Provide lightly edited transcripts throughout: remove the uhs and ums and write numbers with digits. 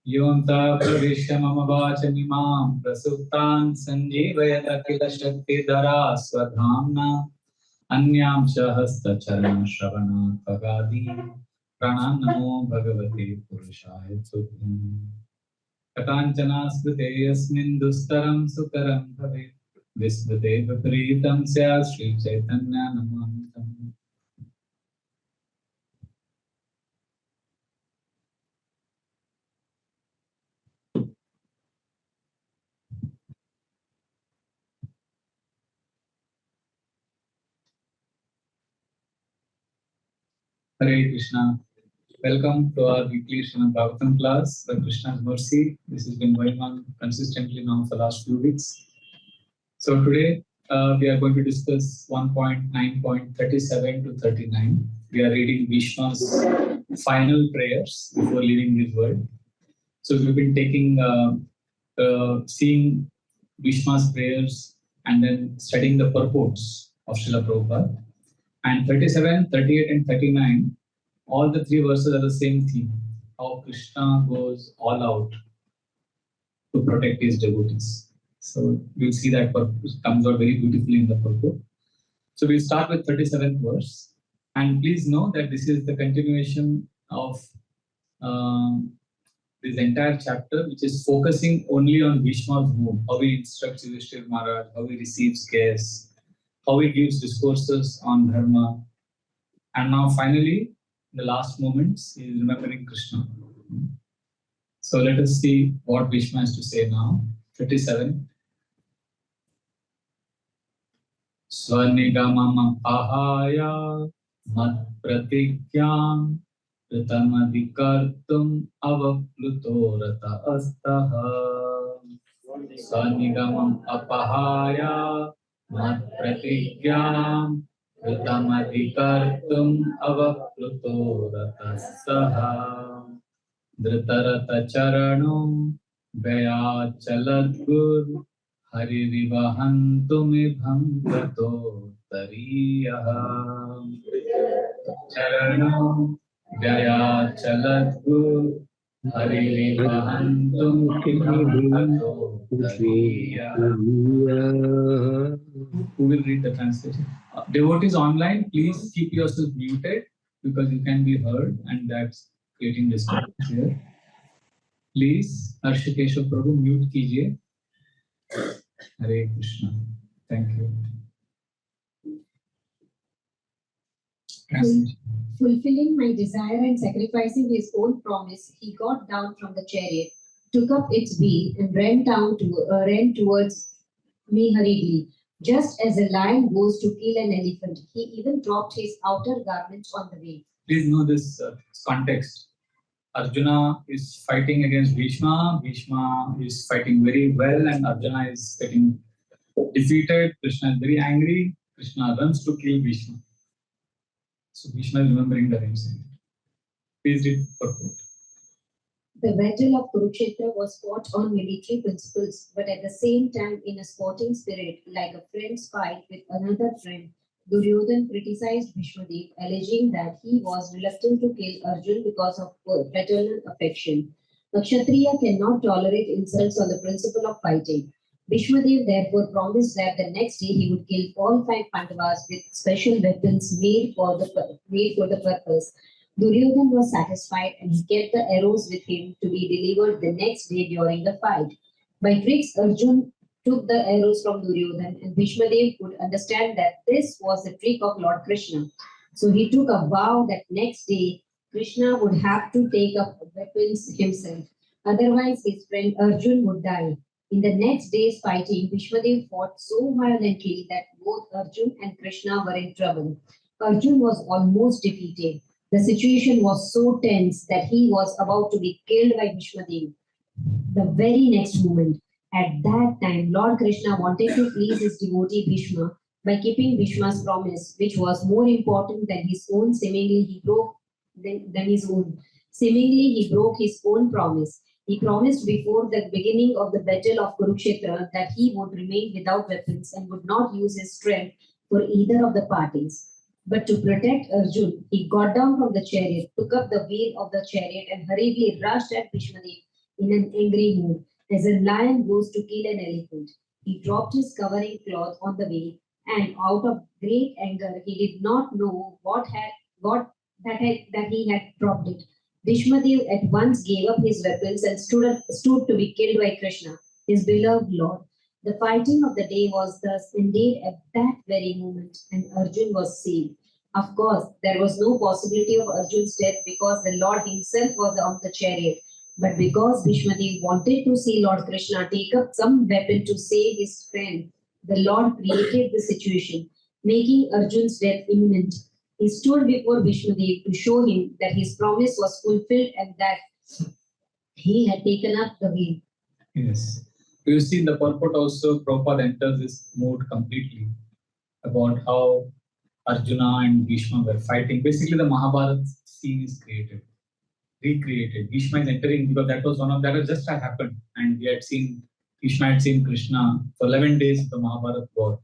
Yonta Pravisha Mama Vachamimam Prasuptan Sanjeevayata Kila Shakti Dhara Swadhamna Anyam Shahasta Charana Shravana Pagadi Pranam Bhagavate Purushaya Tutyam Katanchana Smrite Yasmin Dustaram Sukaram Bhave Visvate Vipritam Syat Sri Chaitanya Namanutam. Hare Krishna. Welcome to our weekly Srimad Bhagavatam class by Krishna's mercy. This has been going on consistently now for the last few weeks. So today we are going to discuss 1.9.37 to 39. We are reading Bhishma's final prayers before leaving this world. So we've been taking, seeing Bhishma's prayers and then studying the purports of Srila Prabhupada. And 37, 38 and 39, all the three verses are the same theme, how Krishna goes all out to protect his devotees. So we'll see that purpose comes out very beautifully in the purport. So we'll start with 37th verse. And please know that this is the continuation of this entire chapter, which is focusing only on Bhishma's mood, how he instructs Yudhishthira Maharaj, how he receives guests, how he gives discourses on dharma. And now finally, in the last moments, he is remembering Krishna. So let us see what Bhishma has to say now. 37. Swanigamam ahaya mat pratigyam ritamadhikartum avapluto rata astaha. Swanigamam apahaya mat pratigyam ritamadhikartum avapluto rata saha. Dhritarata charano Gaya chaladgur Haririvahantumibham Gato Tariyaha Charano Gaya chaladgur Haririvahantumibham Gato Tariyaha. Who will read the translation? Devotees online, please keep yourself muted because you can be heard and that's creating disturbance here. Please, Harshikeshav Prabhu, mute कीजिए. Hare Krishna. Thank you. Fulfilling my desire and sacrificing his own promise, he got down from the chariot, took up its wheel, and ran towards me hurriedly. Just as a lion goes to kill an elephant, he even dropped his outer garments on the way. Please know this context. Arjuna is fighting against Bhishma. Bhishma is fighting very well, and Arjuna is getting defeated. Krishna is very angry. Krishna runs to kill Bhishma. So Bhishma is remembering the incident. Please read purport. The battle of Kurukshetra was fought on military principles, but at the same time in a sporting spirit, like a friend's fight with another friend. Duryodhan criticized Bhishmadev, alleging that he was reluctant to kill Arjuna because of paternal affection. A Kshatriya cannot tolerate insults on the principle of fighting. Bhishmadev therefore promised that the next day he would kill all 5 Pandavas with special weapons made for the purpose. Duryodhan was satisfied and he kept the arrows with him to be delivered the next day during the fight. By tricks, Arjuna took the arrows from Duryodhan, and Bhishmadev could understand that this was the trick of Lord Krishna. So he took a vow that next day Krishna would have to take up weapons himself. Otherwise, his friend Arjuna would die. In the next day's fighting, Bhishmadev fought so violently that both Arjuna and Krishna were in trouble. Arjuna was almost defeated. The situation was so tense that he was about to be killed by Bhishmadev. The very next moment, at that time, Lord Krishna wanted to please his devotee Bhishma by keeping Bhishma's promise, which was more important than his own. Seemingly, he broke his own promise. He promised before the beginning of the battle of Kurukshetra that he would remain without weapons and would not use his strength for either of the parties. But to protect Arjuna, he got down from the chariot, took up the wheel of the chariot, and hurriedly rushed at Bhishmadev in an angry mood, as a lion goes to kill an elephant. He dropped his covering cloth on the way, and out of great anger, he did not know that he had dropped it. Bhishma at once gave up his weapons and stood to be killed by Krishna, his beloved Lord. The fighting of the day was thus ended at that very moment, and Arjun was saved. Of course, there was no possibility of Arjun's death because the Lord himself was on the chariot. But because Bhishma wanted to see Lord Krishna take up some weapon to save his friend, the Lord created the situation, making Arjun's death imminent. He stood before Bhishma to show him that his promise was fulfilled and that he had taken up the wheel. Yes. You see in the purport also, Prabhupada enters this mood completely about how Arjuna and Bhishma were fighting. Basically, the Mahabharata scene is recreated. Bhishma is entering because that was just had happened, and Bhishma had seen Krishna for 11 days of the Mahabharata war.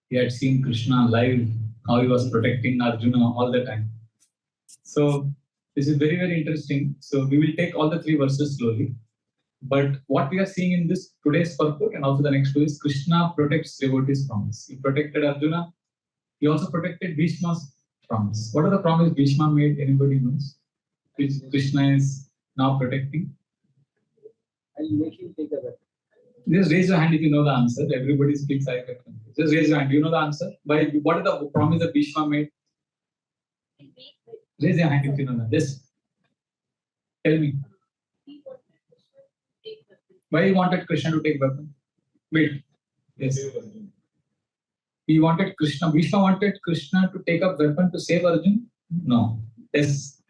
He had seen Krishna live, how he was protecting Arjuna all the time. So this is very, very interesting. So we will take all the three verses slowly. But what we are seeing in this today's purport and also the next two is Krishna protects devotee's promise. He protected Arjuna. He also protected Bhishma's promise. What are the promise Bhishma made? Anybody knows? Which Krishna is now protecting? I'll make him take a weapon. Just raise your hand if you know the answer. Everybody speaks. I get confused. Just raise your hand. Do you know the answer? What is the promise that Bhishma made? Raise your hand if you know that. Just tell me. Why he wanted Krishna to take weapon? Wait. Yes. He wanted Krishna. Bhishma wanted Krishna to take up weapon to save Arjuna? No. Yes.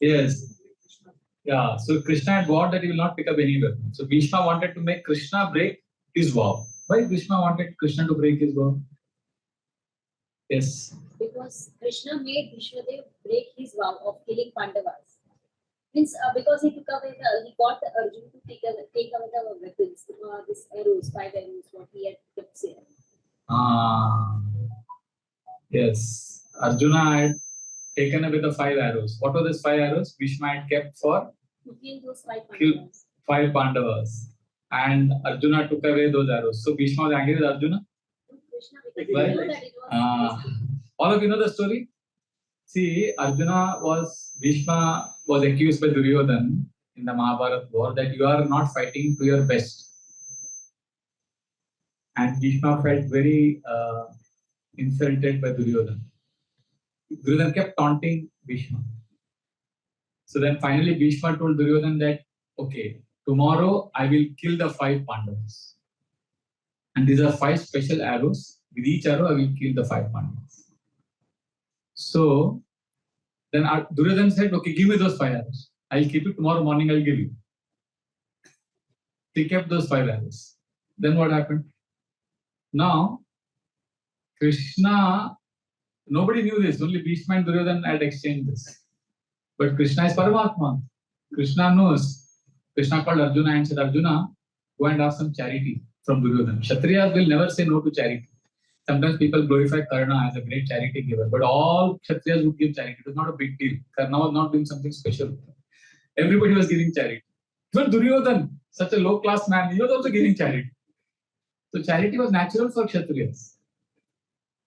Yes. Yeah. So Krishna had vowed that he will not pick up any weapon. So Bhishma wanted to make Krishna break his vow. Why Bhishma wanted Krishna to break his vow? Yes. Because Krishna made Bhishma break his vow of killing Pandavas. Means because he got the Arjuna to take away the weapons, this arrows, 5 arrows, what he had kept saying. Yes. Arjuna had taken away the 5 arrows. What were these 5 arrows? Bhishma had kept for To kill those 5 Pandavas. 5 Pandavas. And Arjuna took away those arrows. So Bhishma was angry with Arjuna. Krishna, because he knew that it was All of you know the story? See, Bhishma was accused by Duryodhana in the Mahabharata war that you are not fighting to your best. And Bhishma felt very insulted by Duryodhana. Duryodhana kept taunting Bhishma. So then finally Bhishma told Duryodhana that, okay, tomorrow I will kill the 5 Pandavas. And these are 5 special arrows. With each arrow I will kill the 5 Pandavas. So then Duryodhana said, okay, give me those 5 arrows. I'll keep it tomorrow morning, I'll give you. He kept those 5 arrows. Then what happened? Now, Krishna, nobody knew this, only Bhishma and Duryodhana had exchanged this. But Krishna is Paramatma. Krishna knows. Krishna called Arjuna and said, Arjuna, go and ask some charity from Duryodhana. Kshatriyas will never say no to charity. Sometimes people glorify Karna as a great charity giver, but all Kshatriyas would give charity. It was not a big deal. Karna was not doing something special. Everybody was giving charity. Even Duryodhana, such a low-class man, he was also giving charity. So charity was natural for Kshatriyas.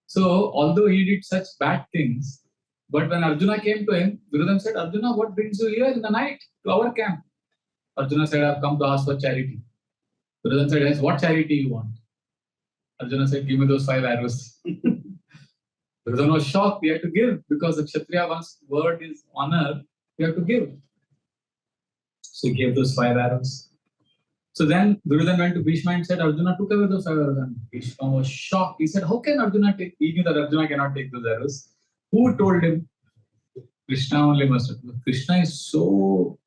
So although he did such bad things, but when Arjuna came to him, Duryodhana said, Arjuna, what brings you here in the night to our camp? Arjuna said, I have come to ask for charity. Duryodhana said, yes, what charity you want? Arjuna said, give me those 5 arrows. Duryodhana was shocked. He had to give because the Kshatriya, once word is honor, you have to give. So he gave those 5 arrows. So then Duryodhana went to Bhishma and said, Arjuna took away those 5 arrows. And Bhishma was shocked. He said, how can Arjuna take? He knew that Arjuna cannot take those arrows. Who told him? Krishna only must have. Krishna is so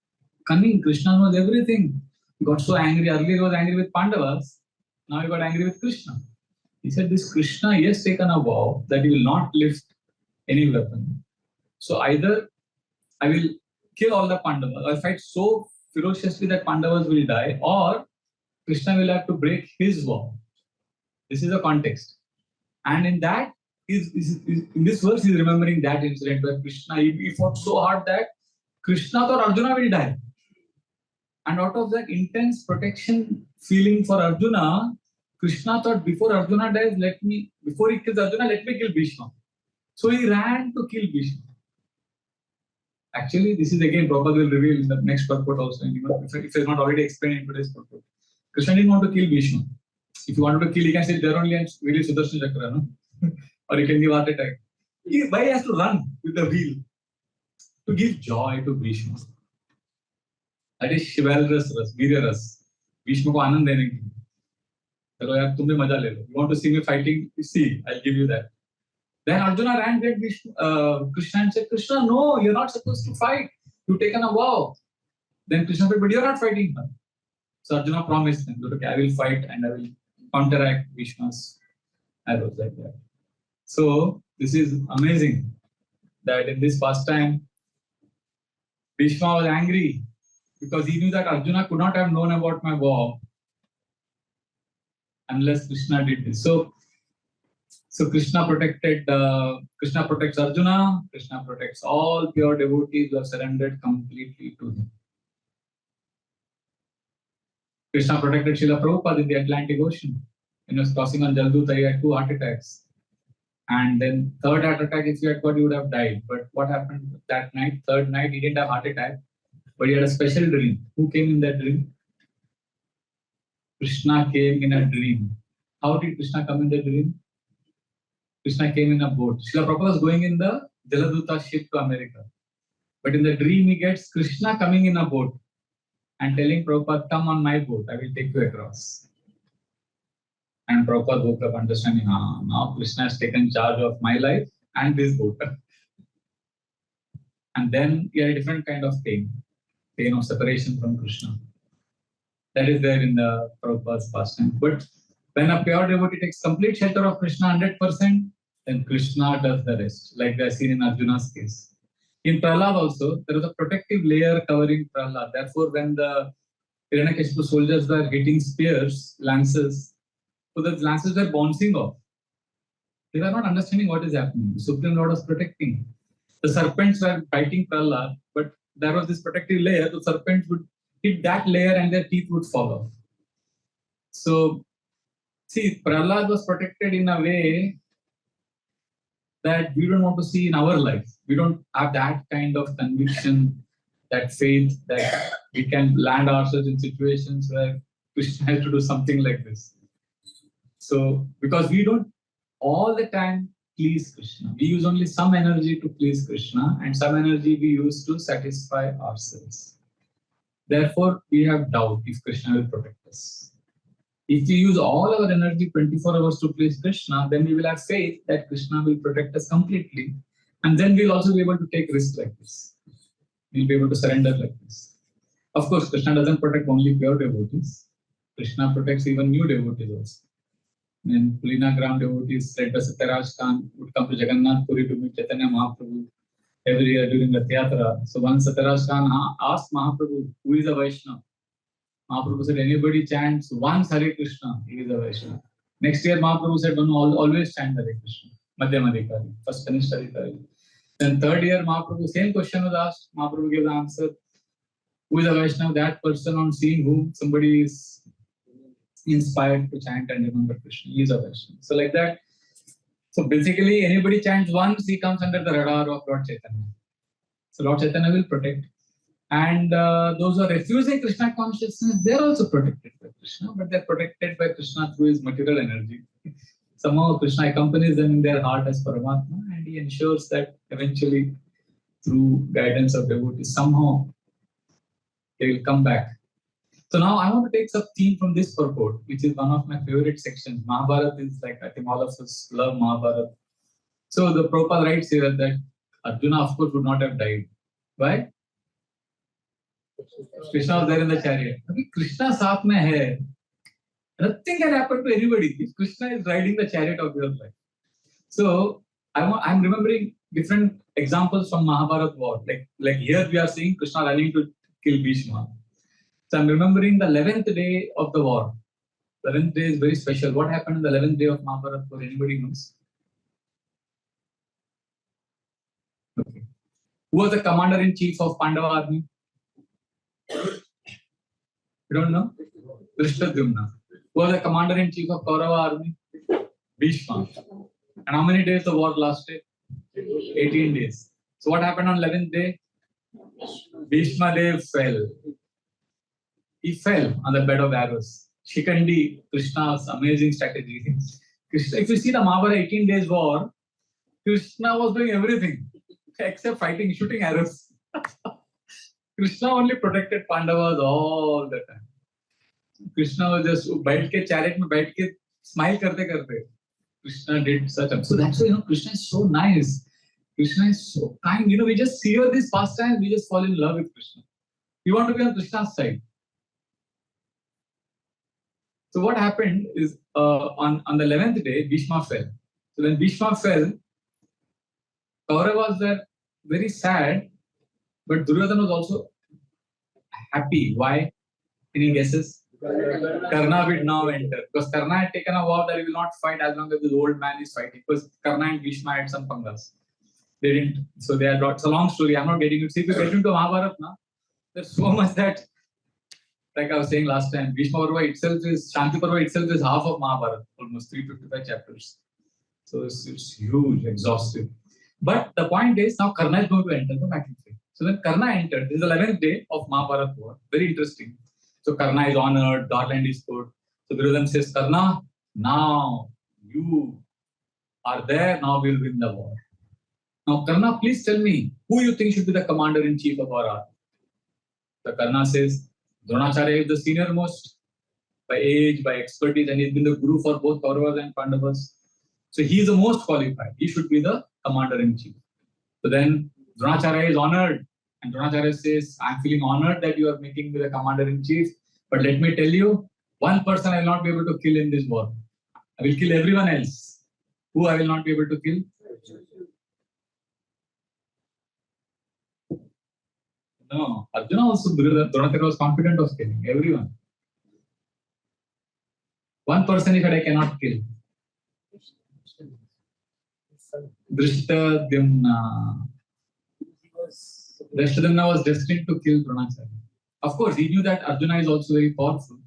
cunning. Krishna knows everything. He got so angry. Earlier he was angry with Pandavas. Now he got angry with Krishna. He said, this Krishna, he has taken a vow that he will not lift any weapon. So either I will kill all the Pandavas, or fight so ferociously that Pandavas will die, or Krishna will have to break his vow. This is the context. And in that, in this verse, he is remembering that incident where Krishna, he fought so hard that Krishna thought Arjuna will die. And out of that intense protection feeling for Arjuna, Krishna thought before Arjuna dies, before he kills Arjuna, let me kill Bhishma. So he ran to kill Bhishma. Actually, this is again Prabhupada will reveal in the next purport also, if it's not already explained in today's purport. Krishna didn't want to kill Bhishma. If you wanted to kill, he can sit there only and release Sudarshan Chakra, no? Or he can give heart attack. Why he has to run with the wheel? To give joy to Bhishma. That is chivalrous ras, Veerya ras. Bhishma ko anand dene ki. Chalo yaar, tum bhi maza le lo. You want to see me fighting? See, I'll give you that. Then Arjuna ran to Krishna and said, Krishna, no, you're not supposed to fight. You've taken a vow. Then Krishna said, but you're not fighting her. So Arjuna promised him, okay, I will fight and I will counteract Bhishma's arrows like that. So this is amazing that in this pastime, Bhishma was angry because he knew that Arjuna could not have known about my vow unless Krishna did this. So Krishna protects Arjuna, Krishna protects all pure devotees who have surrendered completely to him. Krishna protected Srila Prabhupada in the Atlantic Ocean. When he was crossing on Jalduta, he had 2 heart attacks. And then third heart attack, if he had got, he would have died. But what happened that night, third night, he didn't have heart attack, but he had a special dream. Who came in that dream? Krishna came in a dream. How did Krishna come in the dream? Krishna came in a boat. Srila Prabhupada was going in the Jaladuta ship to America. But in the dream, he gets Krishna coming in a boat and telling Prabhupada, come on my boat, I will take you across. And Prabhupada woke up understanding, now Krishna has taken charge of my life and this boat. And then he had a different kind of pain of separation from Krishna. That is there in the Prabhupada's pastime. But when a pure devotee takes complete shelter of Krishna 100%, then Krishna does the rest, like we have seen in Arjuna's case. In Prahlad also, there is a protective layer covering Prahlad. Therefore, when the Hiranyakashipu soldiers were hitting spears, lances, so the lances were bouncing off. They were not understanding what is happening. The Supreme Lord was protecting. The serpents were biting Prahlad, but there was this protective layer. The serpents would hit that layer and their teeth would fall off. So, see, Prahlad was protected in a way that we don't want to see in our life. We don't have that kind of conviction, that faith that we can land ourselves in situations where Krishna has to do something like this. So, because we don't all the time please Krishna. We use only some energy to please Krishna and some energy we use to satisfy ourselves. Therefore, we have doubt if Krishna will protect us. If we use all our energy 24 hours to please Krishna, then we will have faith that Krishna will protect us completely. And then we'll also be able to take risks like this. We'll be able to surrender like this. Of course, Krishna doesn't protect only pure devotees. Krishna protects even new devotees also. When Pulinagram devotees said the Satyaraj Khan would come to Jagannath Puri to meet Chaitanya Mahaprabhu every year during the Yatra. So once Satyaraj Khan asked Mahaprabhu, who is a Vaishnava? Mahaprabhu said, anybody chants once Hare Krishna, he is a Vaishnava. Next year, Mahaprabhu said, no, always chant Hare Krishna. Madhyamadikari, first Kanishtarikari. Then third year, Mahaprabhu, same question was asked. Mahaprabhu gave the answer. Who is a Vaishnava? That person on seeing whom somebody is inspired to chant and remember Krishna. He is a Vaishnava. So like that. So basically, anybody chants once, he comes under the radar of Lord Chaitanya. So Lord Chaitanya will protect. And those who are refusing Krishna consciousness, they are also protected by Krishna, but they are protected by Krishna through his material energy. Somehow Krishna accompanies them in their heart as Paramatma, and he ensures that eventually, through guidance of devotees, somehow they will come back. So now I want to take some theme from this purport, which is one of my favorite sections. Mahabharata is like, I think all of us love Mahabharata. So the Prabhupada writes here that Arjuna, of course, would not have died. Why? Krishna was there in the chariot. Krishna saath mein hai. Nothing can happen to anybody if Krishna is riding the chariot of your life. So I'm remembering different examples from Mahabharata war. Like here we are seeing Krishna running to kill Bhishma. So I'm remembering the 11th day of the war. 11th day is very special. What happened on the 11th day of Mahabharata war? Anybody knows? Okay. Who was the commander-in-chief of Pandava army? You don't know? Drishtadyumna. Who was the commander-in-chief of Kaurava army? Bhishma. And how many days the war lasted? 18 days. So what happened on 11th day? Bhishma Dev fell. He fell on the bed of arrows. Shikandi, Krishna's amazing strategy. Krishna, if you see the Mahabharata 18 days war, Krishna was doing everything except fighting, shooting arrows. Krishna only protected Pandavas all the time. Krishna was just बैठ के chariot में बैठ के smile करते करते. Krishna did such a, so that's why Krishna is so nice. Krishna is so kind. We just see her this pastime, we just fall in love with Krishna. We want to be on Krishna's side. So what happened is on the 11th day, Bhishma fell. So when Bhishma fell, Kauravas were very sad, but Duryodhana was also happy. Why? Any guesses? Karna would now enter. Because Karna had taken a vow that he will not fight as long as this old man is fighting. Because Karna and Bhishma had some pangas. They didn't. So they had brought. It's a long story. I'm not getting it. See, if you get into Mahabharata now, there's so much that, like I was saying last time, Bhishma Parva itself is, Shanti Parva itself is half of Mahabharata, almost 355 chapters. So it's huge, exhaustive. But the point is, now Karna is going to enter the battlefield. So when Karna entered, this is the 11th day of Mahabharata war. Very interesting. So Karna is honored, garland is put. So Duryodhana says, Karna, now you are there, now we'll win the war. Now Karna, please tell me, who you think should be the commander-in-chief of our army? So Karna says, Dronacharya is the senior most by age, by expertise, and he's been the guru for both Kauravas and Pandavas. So he is the most qualified. He should be the commander-in-chief. So then Dronacharya is honored. And Dronacharya says, I'm feeling honored that you are making me the commander-in-chief. But let me tell you, one person I will not be able to kill in this war. I will kill everyone else. Who I will not be able to kill? No, Arjuna also, Dronacharya was confident of killing everyone. One person he said, I cannot kill. Drishtadyumna. Drishtadyumna was destined to kill Dronacharya. Of course, he knew that Arjuna is also very powerful.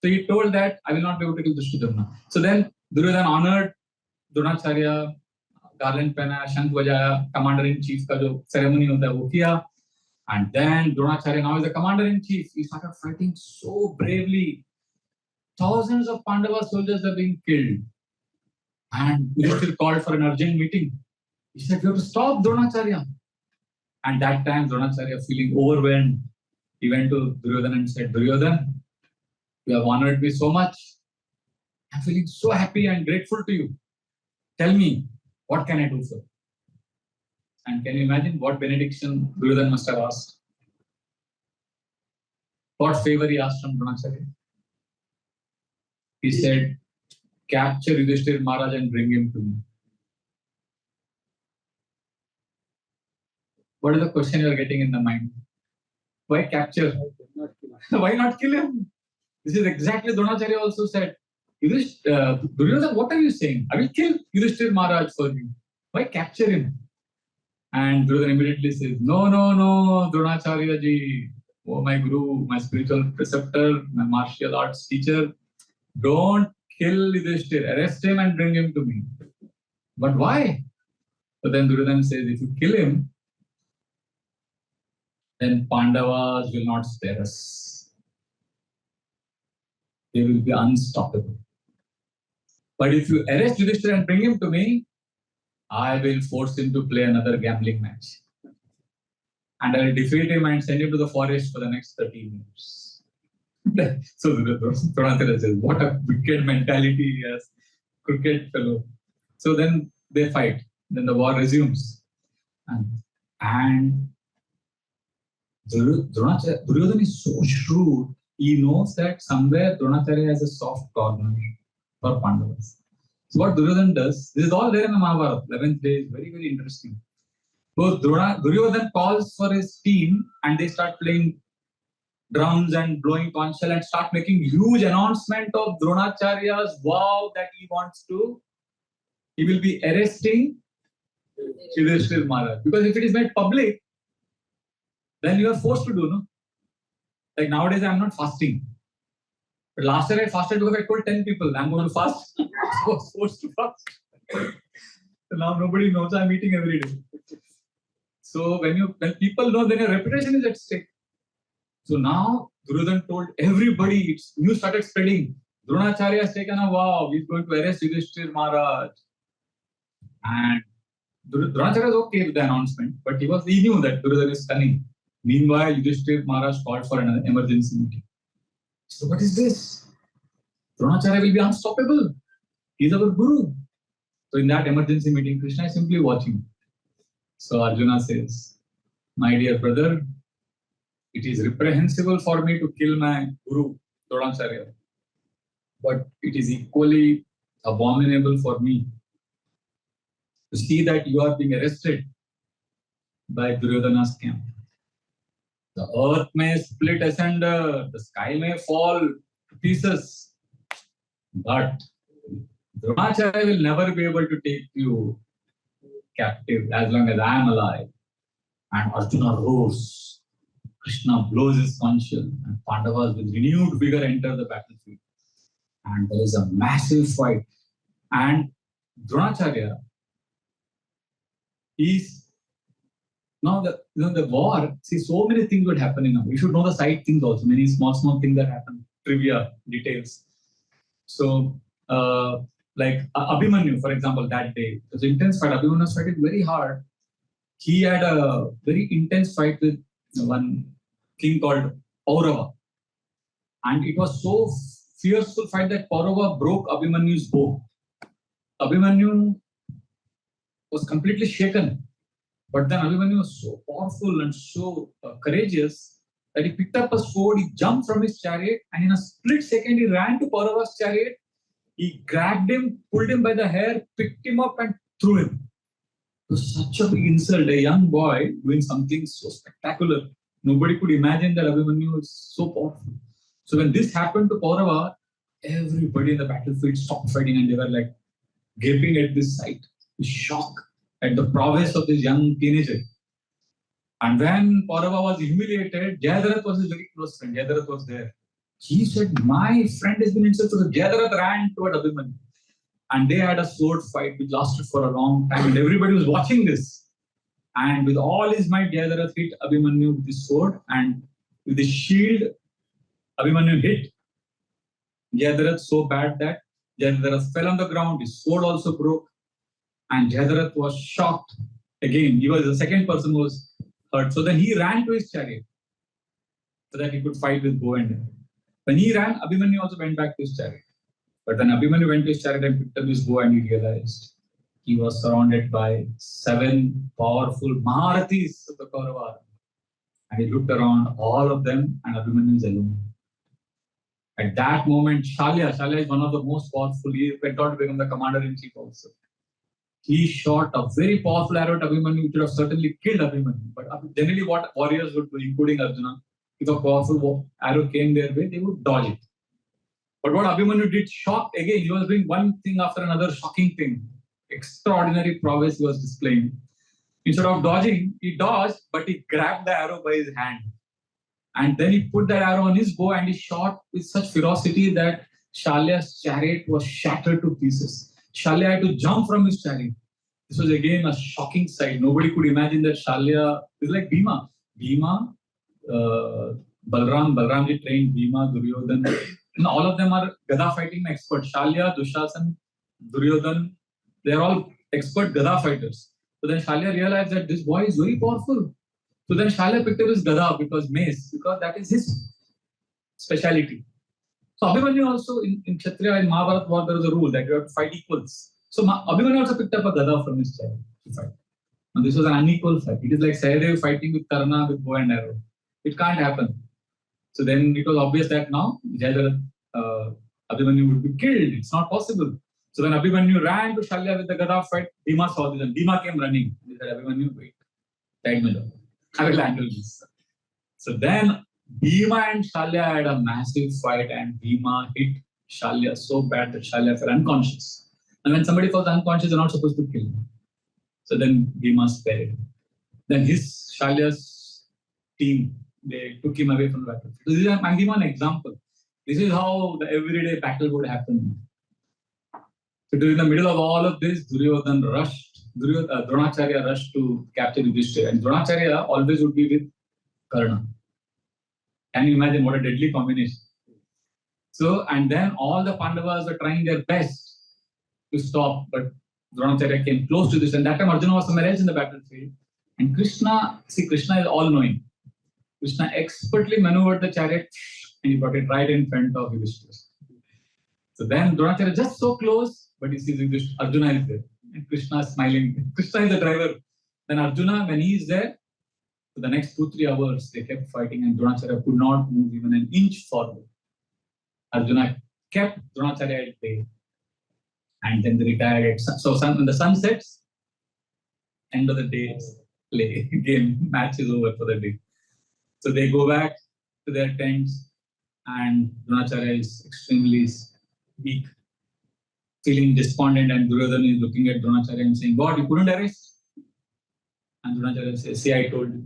So he told that I will not be able to kill Drishtadyumna. So then Duryodhana honored Dronacharya, garland pehna, shankh bajaya, commander-in-chief ka jo ceremony hota hai wo kiya. And then Dronacharya now is the commander-in-chief. He started fighting so bravely. Thousands of Pandava soldiers are being killed. And Yudhishthira called for an urgent meeting. He said, you have to stop Dronacharya. And that time Dronacharya, feeling overwhelmed, he went to Duryodhana and said, Duryodhana, you have honored me so much. I'm feeling so happy and grateful to you. Tell me, what can I do for you? And can you imagine what benediction Duryodhana must have asked? What favor he asked from Dronacharya? He said, capture Yudhishthira Maharaj and bring him to me. What is the question you are getting in the mind? Why capture? Why not kill him? This is exactly Dronacharya also said. Duryodhana, what are you saying? I will kill Yudhishthira Maharaj for you. Why capture him? And Duryodhana immediately says, no, Dronacharya ji, oh my guru, my spiritual preceptor, my martial arts teacher, don't kill Yudhishthira, arrest him and bring him to me. But why? So then Duryodhana says, if you kill him, then Pandavas will not spare us. They will be unstoppable. But if you arrest Yudhishthira and bring him to me, I will force him to play another gambling match. And I will defeat him and send him to the forest for the next 13 years. So Dronacharya says, what a wicked mentality he has. Crooked fellow. So then they fight. Then the war resumes. And Duryodhana is so shrewd. He knows that somewhere Dronacharya has a soft corner for Pandavas. So what Duryodhana does, this is all there in the Mahabharata. 11th day is very, very interesting. So Duryodhana calls for his team and they start playing drums and blowing conch shell and start making huge announcement of Dronacharya's vow that he will be arresting Yudhishthira Maharaj. Because if it is made public, then you are forced to do, no? Like nowadays, I'm not fasting. But last year I fasted because I told 10 people I'm going to fast. I was forced to fast. So now nobody knows I'm eating every day. So when people know, then your reputation is at stake. So now Duryodhana told everybody, news started spreading. Dronacharya has taken a vow, he's going to arrest Yudhishthir Maharaj. And Dronacharya was okay with the announcement, but he knew that Duryodhana is cunning. Meanwhile, Yudhishthir Maharaj called for an emergency meeting. So what is this? Dronacharya will be unstoppable. He's our guru. So in that emergency meeting, Krishna is simply watching. So Arjuna says, my dear brother, it is reprehensible for me to kill my guru, Dronacharya. But it is equally abominable for me to see that you are being arrested by Duryodhana's camp. The earth may split asunder, the sky may fall to pieces, but Dronacharya will never be able to take you captive as long as I am alive. And Arjuna roars. Krishna blows his conch, and Pandavas with renewed vigor enter the battlefield. And there is a massive fight. And Dronacharya is now the war. See, so many things would happen in a war. You should know the side things also. Many small things that happen. Trivia, details. So, like Abhimanyu, for example, that day, it was an intense fight. Abhimanyu was fighting very hard. He had a very intense fight with one king called Paurava. And it was so fierceful fight that Paurava broke Abhimanyu's bow. Abhimanyu was completely shaken. But then Abhimanyu was so powerful and so courageous that he picked up a sword, he jumped from his chariot, and in a split second he ran to Paurava's chariot. He grabbed him, pulled him by the hair, picked him up and threw him. It was such a big insult. A young boy doing something so spectacular. Nobody could imagine that Abhimanyu was so powerful. So when this happened to Paurava, everybody in the battlefield stopped fighting and they were like gaping at this sight, with shock at the prowess of this young teenager. And when Paurava was humiliated, Jayadratha was his very close friend. Jayadratha was there. He said, my friend has been insulted. So Jayadratha ran toward Abhimanyu. And they had a sword fight which lasted for a long time. And everybody was watching this. And with all his might, Jayadratha hit Abhimanyu with his sword. And with his shield, Abhimanyu hit Jayadratha so bad that Jayadratha fell on the ground. His sword also broke. And Jayadratha was shocked. Again, he was the second person who was hurt. So then he ran to his chariot so that he could fight with bow and arrow. When he ran, Abhimanyu also went back to his chariot. But then Abhimanyu went to his chariot and picked up his bow and he realized he was surrounded by 7 powerful Maharathis of the Kaurava. And he looked around, all of them, and Abhimanyu is alone. At that moment, Shalya is one of the most powerful. He went on to become the commander-in-chief also. He shot a very powerful arrow at Abhimanyu, which would have certainly killed Abhimanyu. But generally what warriors would do, including Arjuna, if a powerful arrow came their way, they would dodge it. But what Abhimanyu did, shocked again, he was doing one thing after another, shocking thing. Extraordinary prowess he was displaying. Instead of dodging, he dodged, but he grabbed the arrow by his hand. And then he put that arrow on his bow and he shot with such ferocity that Shalya's chariot was shattered to pieces. Shalya had to jump from his chariot. This was again a shocking sight. Nobody could imagine that Shalya is like Bhima. Bhima, Balramji trained Bhima, Duryodhana. And all of them are Gada fighting experts. Shalya, Dushasan, Duryodhana, they are all expert Gada fighters. So then Shalya realized that this boy is very powerful. So then Shalya picked up his Gada because that is his speciality. So Abhimanyu also in Kshatriya, in Mahabharata war, there is a rule that you have to fight equals. So Abhimanyu also picked up a Gada from his chariot to fight. And this was an unequal fight. It is like Sahadev fighting with Karna with bow and arrow. It can't happen. So then it was obvious that now Abhimanyu would be killed. It's not possible. So when Abhimanyu ran to Shalya with the Gada fight, Bhima saw this and Bhima came running. He said, Abhimanyu, wait. Tag me down. I will handle this. So then Bhima and Shalya had a massive fight and Bhima hit Shalya so bad that Shalya fell unconscious. And when somebody falls unconscious, they're not supposed to kill him. So then Bhima spared him. Then Shalya's team. They took him away from the battlefield. So I'm giving one example. This is how the everyday battle would happen. So during the middle of all of this, Dronacharya rushed to capture Yudhishthira. And Dronacharya always would be with Karna. Can you imagine what a deadly combination? So, and then all the Pandavas were trying their best to stop, but Dronacharya came close to this. And that time Arjuna was somewhere else in the battlefield. And Krishna is all-knowing. Krishna expertly maneuvered the chariot and he brought it right in front of Yudhishthira. So then Dronacharya just so close, but he sees Arjuna is there. And Krishna is smiling. Krishna is the driver. Then Arjuna, when he is there, for the next 2-3 hours, they kept fighting and Dronacharya could not move even an inch forward. Arjuna kept Dronacharya at bay. And then they retired. So when the sun sets, end of the day, match is over for the day. So they go back to their tents and Dronacharya is extremely weak, feeling despondent, and Duryodhana is looking at Dronacharya and saying, "God, you couldn't arrest?" And Dronacharya says, "See, I told you,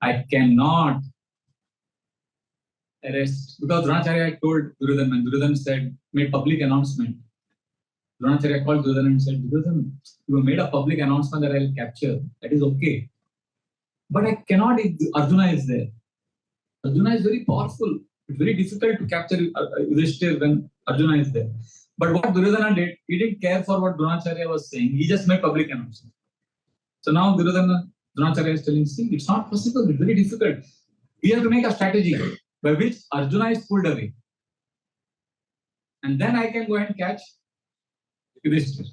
I cannot arrest." Because Dronacharya had told Duryodhana, and Duryodhana said, made public announcement. Dronacharya called Duryodhana and said, "Duryodhana, you have made a public announcement that I will capture. That is okay. But I cannot if Arjuna is there. Arjuna is very powerful. It's very difficult to capture Yudhishthira when Arjuna is there." But what Duryodhana did, he didn't care for what Dronacharya was saying. He just made public announcement. So now Dronacharya is telling, "See, it's not possible. It's very difficult. We have to make a strategy by which Arjuna is pulled away. And then I can go and catch Yudhishthira."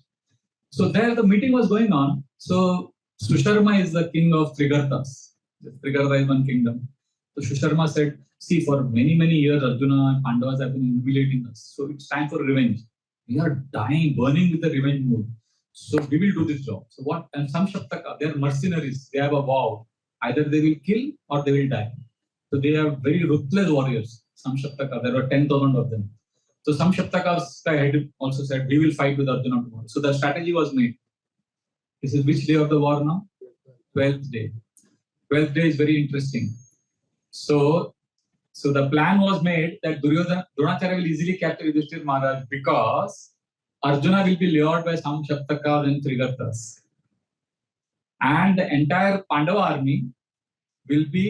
So there the meeting was going on. So Susharma is the king of Trigartas. Trigarta is one kingdom. So Susharma said, "See, for many, many years, Arjuna and Pandavas have been humiliating us. So it's time for revenge. We are dying, burning with the revenge mood. So we will do this job." So what? And some Saptaka, they are mercenaries. They have a vow. Either they will kill or they will die. So they are very ruthless warriors. Some Saptaka, there were 10,000 of them. So some Saptaka's head also said, "We will fight with Arjuna tomorrow." So the strategy was made. This is which day of the war now? 12th day. 12th day is very interesting. So the plan was made that Dronacharya will easily capture Yudhishthira Maharaj because Arjuna will be lured by some Saptakas and Trigartas. And the entire Pandava army will be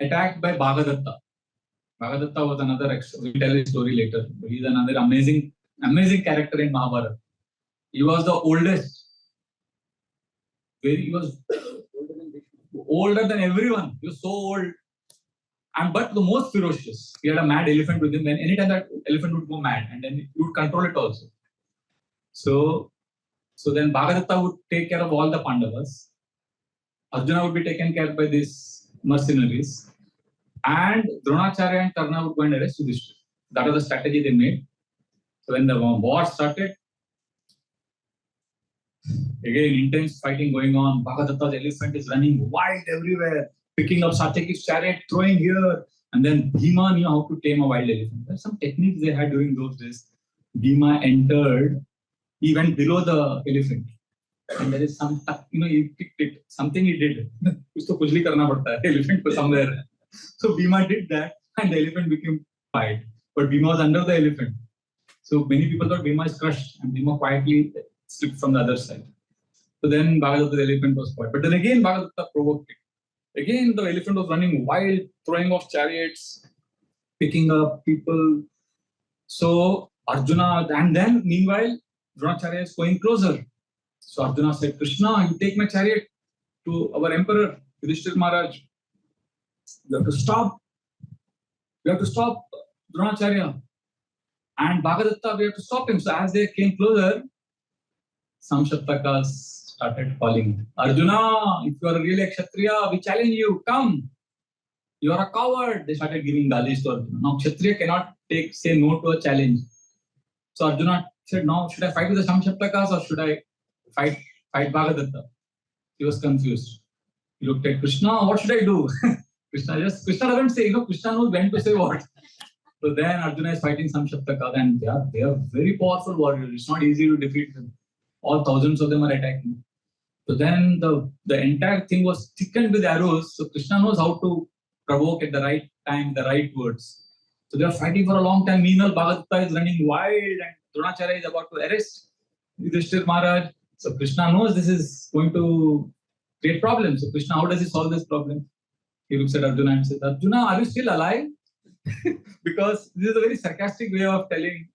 attacked by Bhagadatta. Bhagadatta was another, we'll tell his story later. He's another amazing character in Mahabharata. He was the oldest. He was older than everyone. He was so old. But the most ferocious. He had a mad elephant with him. And anytime that elephant would go mad, and then he would control it also. So then Bhagadatta would take care of all the Pandavas. Arjuna would be taken care of by these mercenaries. And Dronacharya and Karna would go and arrest Yudhishthira. That was the strategy they made. So when the war started, again intense fighting going on. Bhagadatta's elephant is running wild everywhere, picking up Satyaki's chariot, throwing here. And then Bhima knew how to tame a wild elephant. There's some techniques they had during those days. Bhima entered, he went below the elephant. And there is some, he picked it, something he did. Usko kuch bhi karna padta hai, elephant ko somewhere. So Bhima did that and the elephant became quiet. But Bhima was under the elephant. So many people thought Bhima is crushed and Bhima quietly slipped from the other side. So then Bhagadatta, the elephant, was quiet. But then again Bhagadatta provoked it. Again the elephant was running wild, throwing off chariots, picking up people. So Arjuna, and then meanwhile Dronacharya is going closer. So Arjuna said, "Krishna, you take my chariot to our emperor, Yudhishthira Maharaj. You have to stop. You have to stop Dronacharya. And Bhagadatta, we have to stop him." So as they came closer, some Saptakas started calling, "Arjuna, if you are really a Kshatriya, we challenge you, come. You are a coward." They started giving galis to Arjuna. Now Kshatriya cannot say no to a challenge. So Arjuna said, "No, should I fight with the Samshaptakas or should I fight Bhagadatta?" He was confused. He looked at Krishna, "What should I do?" Krishna doesn't say, Krishna knows when to say what. So then Arjuna is fighting Samshaptakas and they are very powerful warriors. It's not easy to defeat them. All thousands of them are attacking. So then the entire thing was thickened with arrows. So Krishna knows how to provoke at the right time, the right words. So they are fighting for a long time. Meanwhile, Bhagavatta is running wild and Dronacharya is about to arrest Yudhishthir Maharaj. So Krishna knows this is going to create problems. So Krishna, how does he solve this problem? He looks at Arjuna and says, Arjuna, are you still alive? Because this is a very sarcastic way of telling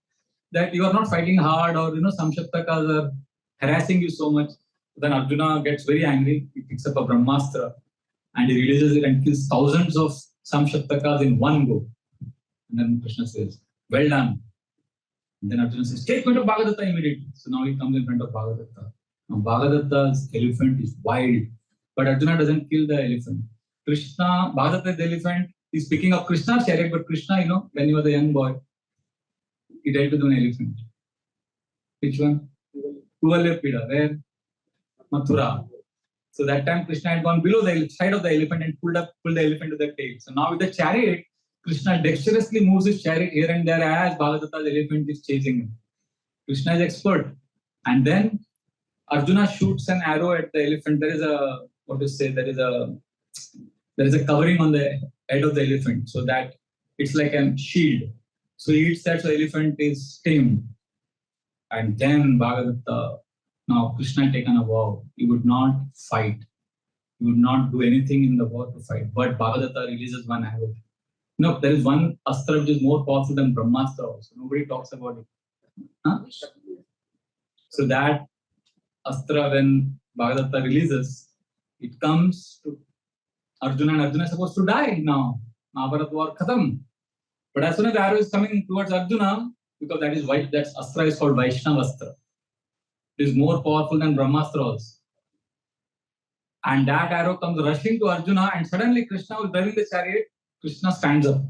that you are not fighting hard, or Samshaptakas are harassing you so much. Then Arjuna gets very angry. He picks up a Brahmastra and he releases it and kills thousands of Samshaptakas in one go. And then Krishna says, well done. And then Arjuna says, take me to Bhagadatta immediately. So now he comes in front of Bhagadatta. Now Bhagadatta's elephant is wild, but Arjuna doesn't kill the elephant. Bhagadatta's elephant is picking up Krishna's chariot, but Krishna, when he was a young boy, he dealt with an elephant. Which one? Tuvalepida. Where? Mathura. So that time Krishna had gone below the side of the elephant and pulled the elephant to the tail. So now with the chariot, Krishna dexterously moves his chariot here and there as Bhagadatta's elephant is chasing him. Krishna is expert. And then Arjuna shoots an arrow at the elephant. There is a covering on the head of the elephant so that it's like a shield. So he hits that, so the elephant is tamed. And then Bhagavatta, now Krishna had taken a vow. He would not fight. He would not do anything in the war to fight. But Bhagavatta releases one arrow. No, there is one astra which is more powerful than Brahmastra also. Nobody talks about it. Huh? So that astra, when Bhagavatta releases, it comes to Arjuna, and Arjuna is supposed to die now. Mahabharata war khatam. But as soon as the arrow is coming towards Arjuna, because that is white, that astra is called Vaishnavastra. It is more powerful than Brahmastra also. And that arrow comes rushing to Arjuna, and suddenly Krishna was driving the chariot. Krishna stands up.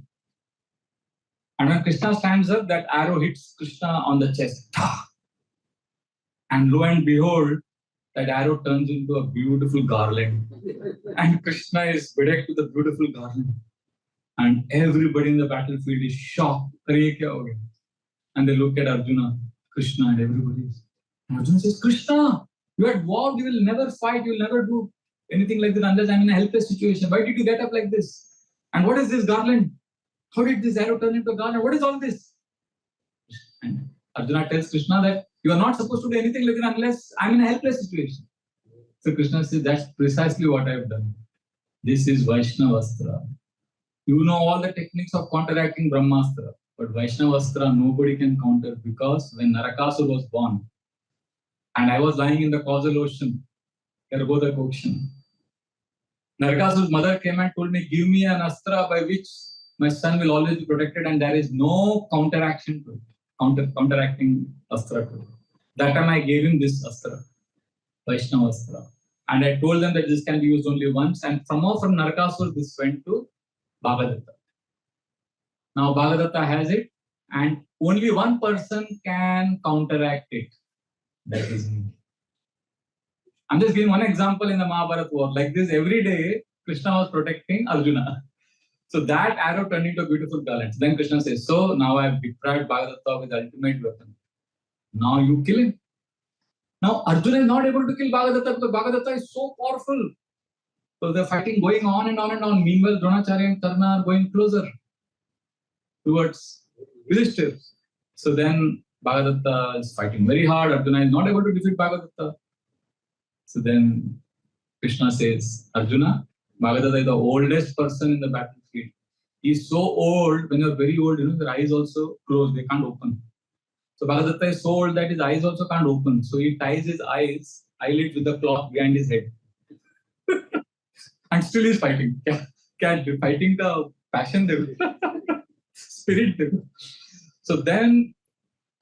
And when Krishna stands up, that arrow hits Krishna on the chest. And lo and behold, that arrow turns into a beautiful garland. And Krishna is bedecked with a beautiful garland. And everybody in the battlefield is shocked. And they look at Arjuna, Krishna, and everybody is. And Arjuna says, Krishna, you had vowed you will never fight, you will never do anything like this unless I'm in a helpless situation. Why did you get up like this? And what is this garland? How did this arrow turn into a garland? What is all this? And Arjuna tells Krishna that you are not supposed to do anything like that unless I'm in a helpless situation. So Krishna says, that's precisely what I have done. This is Vaishnavastra. You know all the techniques of counteracting Brahmastra, but Vaishnavastra nobody can counter, because when Narakasura was born, and I was lying in the causal ocean, Ergodak ocean, Narakasura's mother came and told me, give me an astra by which my son will always be protected, and there is no counteraction to it, counteracting astra to it. That time I gave him this astra, Vaishnavastra. And I told them that this can be used only once, and from Narakasura this went to Bhagadatta. Now Bhagadatta has it, and only one person can counteract it. That is me. I'm just giving one example in the Mahabharata war. Like this, every day, Krishna was protecting Arjuna. So that arrow turned into a beautiful garland. Then Krishna says, so now I have deprived Bhagadatta of his ultimate weapon. Now you kill him. Now Arjuna is not able to kill Bhagadatta because Bhagadatta is so powerful. So the fighting going on and on and on. Meanwhile, Dronacharya and Karna are going closer towards Yudhishthir. So then Bhagadatta is fighting very hard. Arjuna is not able to defeat Bhagadatta. So then Krishna says, Arjuna, Bhagadatta is the oldest person in the battlefield. He is so old, when you are very old, your eyes also close, they can't open. So Bhagadatta is so old that his eyes also can't open. So he ties his eyelids with a cloth behind his head. And still he's fighting. Fighting the passion there. Spirit there. So then,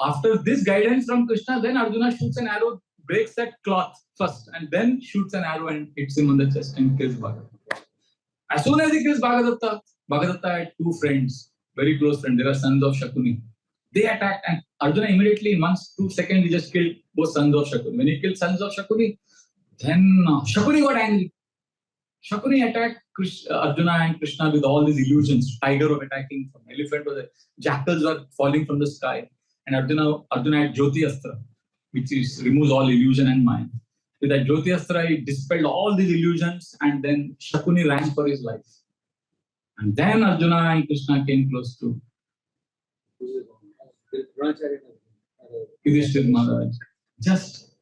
after this guidance from Krishna, then Arjuna shoots an arrow, breaks that cloth first, and then shoots an arrow and hits him on the chest and kills Bhagadatta. As soon as he kills Bhagadatta, Bhagadatta had two friends, very close friends. They were sons of Shakuni. They attacked, and Arjuna immediately, in 1-2 seconds, he just killed both sons of Shakuni. When he killed sons of Shakuni, then Shakuni got angry. Shakuni attacked Arjuna and Krishna with all these illusions. Tiger was attacking from elephant, jackals were falling from the sky. And Arjuna had Jyoti Astra, which removes all illusion and mind. With that Jyotiastra, he dispelled all these illusions, and then Shakuni ran for his life. And then Arjuna and Krishna came close to Yudhishthira Maharaj. Just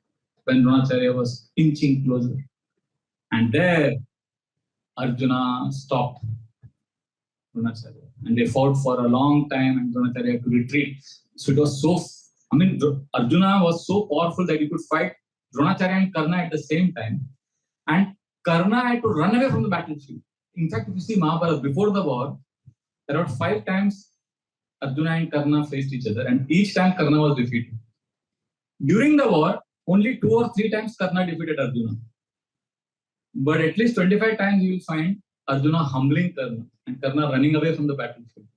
when Dronacharya was inching closer. And there, Arjuna stopped Dronacharya. And they fought for a long time, and Dronacharya had to retreat. So it was so, Arjuna was so powerful that he could fight Dronacharya and Karna at the same time. And Karna had to run away from the battlefield. In fact, if you see Mahabharata, before the war, there were 5 times Arjuna and Karna faced each other, and each time Karna was defeated. During the war, only 2 or 3 times Karna defeated Arjuna. But at least 25 times you will find Arjuna humbling Karna and Karna running away from the battlefield.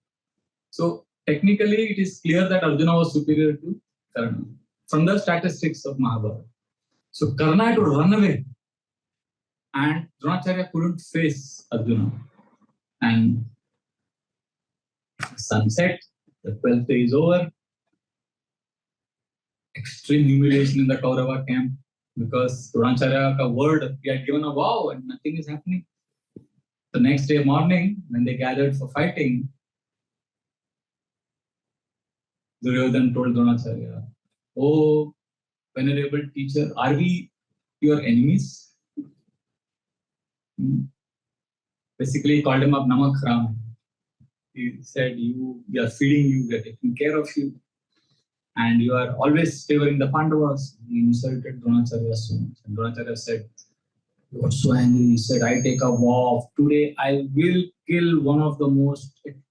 So technically, it is clear that Arjuna was superior to Karna from the statistics of Mahabharata. So Karna had to run away, and Dronacharya couldn't face Arjuna. And sunset, the 12th day is over. Extreme humiliation in the Kaurava camp because Dronacharya ka word, he had given a vow and nothing is happening. The next day morning, when they gathered for fighting, Duryodhan told Dronacharya, "Oh, venerable teacher, are we your enemies?" Basically, he called him up Namak Ram. He said, we are feeding you, we are taking care of you, and you are always favoring the Pandavas. He insulted Dronacharya so much. And Dronacharya said, he was so angry. He said, I take a vow. Today I will kill one of the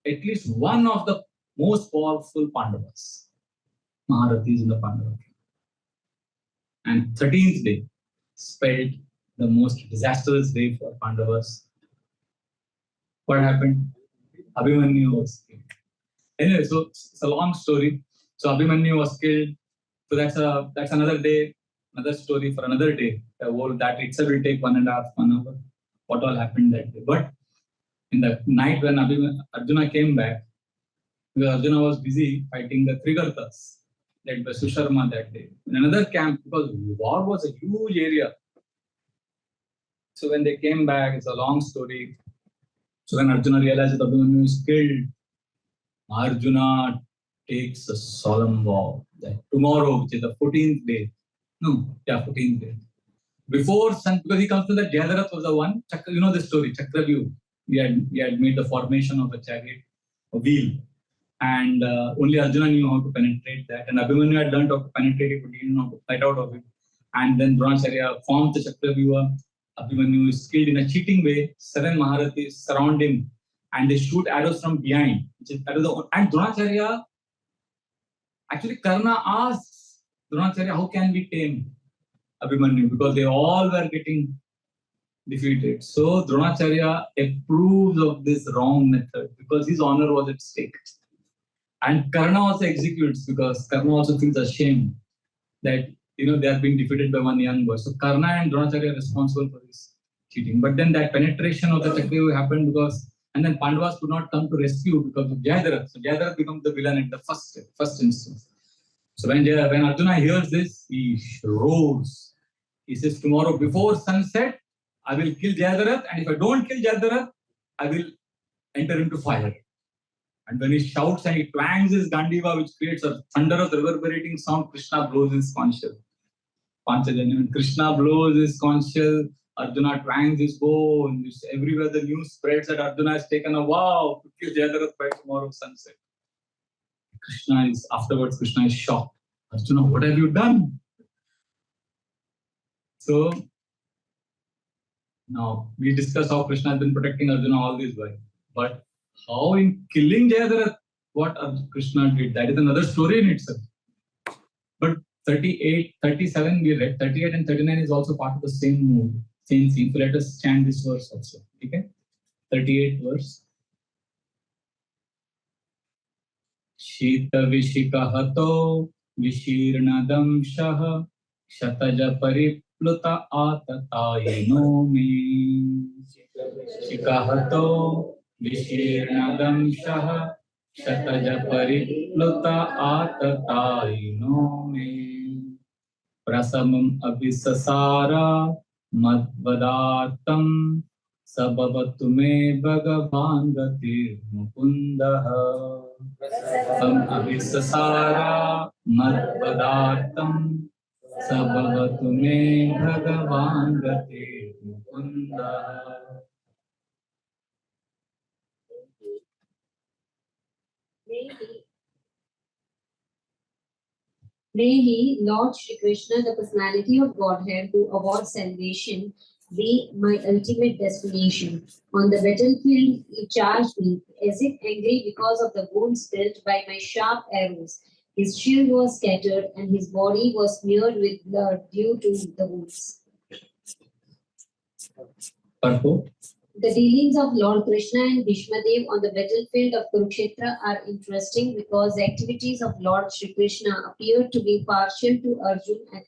at least one of the most powerful Pandavas, Maharathis in the Pandava. And 13th day spelled the most disastrous day for Pandavas. What happened? Abhimanyu was killed. Anyway, so it's a long story. So Abhimanyu was killed. So that's another day, another story for another day. That itself will take 1.5 hour. What all happened that day? But in the night when Arjuna came back, because Arjuna was busy fighting the Trigartas led by Susharma that day. In another camp, because war was a huge area. So when they came back, it's a long story. So when Arjuna realized that Abhimanyu is killed, Arjuna takes a solemn vow that tomorrow, which is the 14th day, 14th day, before sun, because he comes to that Jayadarath was the one, you know the story, Chakravyuh. He had made the formation of a chariot, a wheel, and only Arjuna knew how to penetrate that, and Abhimanyu had learned how to penetrate it, but he didn't know how to fight out of it. And then Dronacharya formed the Chakravyuh. Abhimanyu is killed in a cheating way. 7 Maharathis surround him and they shoot arrows from behind. And Dronacharya, actually Karna asks Dronacharya, how can we tame Abhimanyu? Because they all were getting defeated. So Dronacharya approves of this wrong method because his honor was at stake. And Karna also executes because Karna also feels ashamed that they are being defeated by one young boy. So Karna and Dronacharya are responsible for this cheating. But then that penetration of the Chakravyuh happened and then Pandavas could not come to rescue because of Jayadarath. So Jayadarath becomes the villain at the first instance. So when Arjuna hears this, he roars. He says, tomorrow before sunset, I will kill Jayadarath, and if I don't kill Jayadarath, I will enter into fire. And when he shouts and he twangs his Gandiva, which creates a thunderous reverberating sound, Krishna blows his conch shell. When Krishna blows his conch shell, Arjuna twangs his bow, and everywhere the news spreads that Arjuna has taken a vow to kill Jayadarath by tomorrow sunset. Krishna is shocked. Arjuna, what have you done? So now we discuss how Krishna has been protecting Arjuna all this while. But how in killing Jayadarath, what Krishna did, that is another story in itself. But 38, 37 we read, 38 and 39 is also part of the same mood, same theme. So let us chant this verse also. Okay? 38 verse. Shita Vishikahato Vishirnadam Shaha Shataja Paripluta Atatayino Me Shikahato Vishirnadam Shaha Shataja Paripluta Atatayino Me. prasamam abhisasara madvadartam sabhavatu me bhagavan gatir mukundaha. Abhisasara madvadartam sabhavatu me bhagavan gatir mukundaha. May he, Lord Shri Krishna, the personality of Godhead who awards salvation, be my ultimate destination. On the battlefield, he charged me as if angry because of the wounds dealt by my sharp arrows. His shield was scattered and his body was smeared with blood due to the wounds. Purport. The dealings of Lord Krishna and Bhishma Dev on the battlefield of Kurukshetra are interesting because the activities of Lord Shri Krishna appear to be partial to Arjuna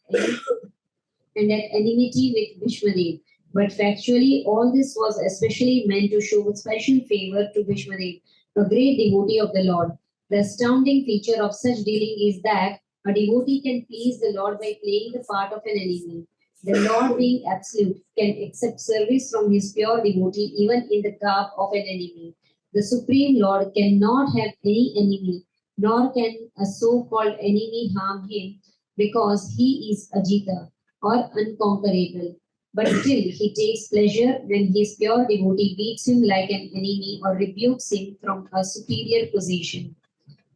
and at enmity with Bhishma Dev. But factually, all this was especially meant to show special favor to Bhishma Dev, a great devotee of the Lord. The astounding feature of such dealing is that a devotee can please the Lord by playing the part of an enemy. The Lord, being absolute, can accept service from his pure devotee even in the garb of an enemy. The Supreme Lord cannot have any enemy, nor can a so-called enemy harm him because he is Ajita or unconquerable. But still, he takes pleasure when his pure devotee beats him like an enemy or rebukes him from a superior position.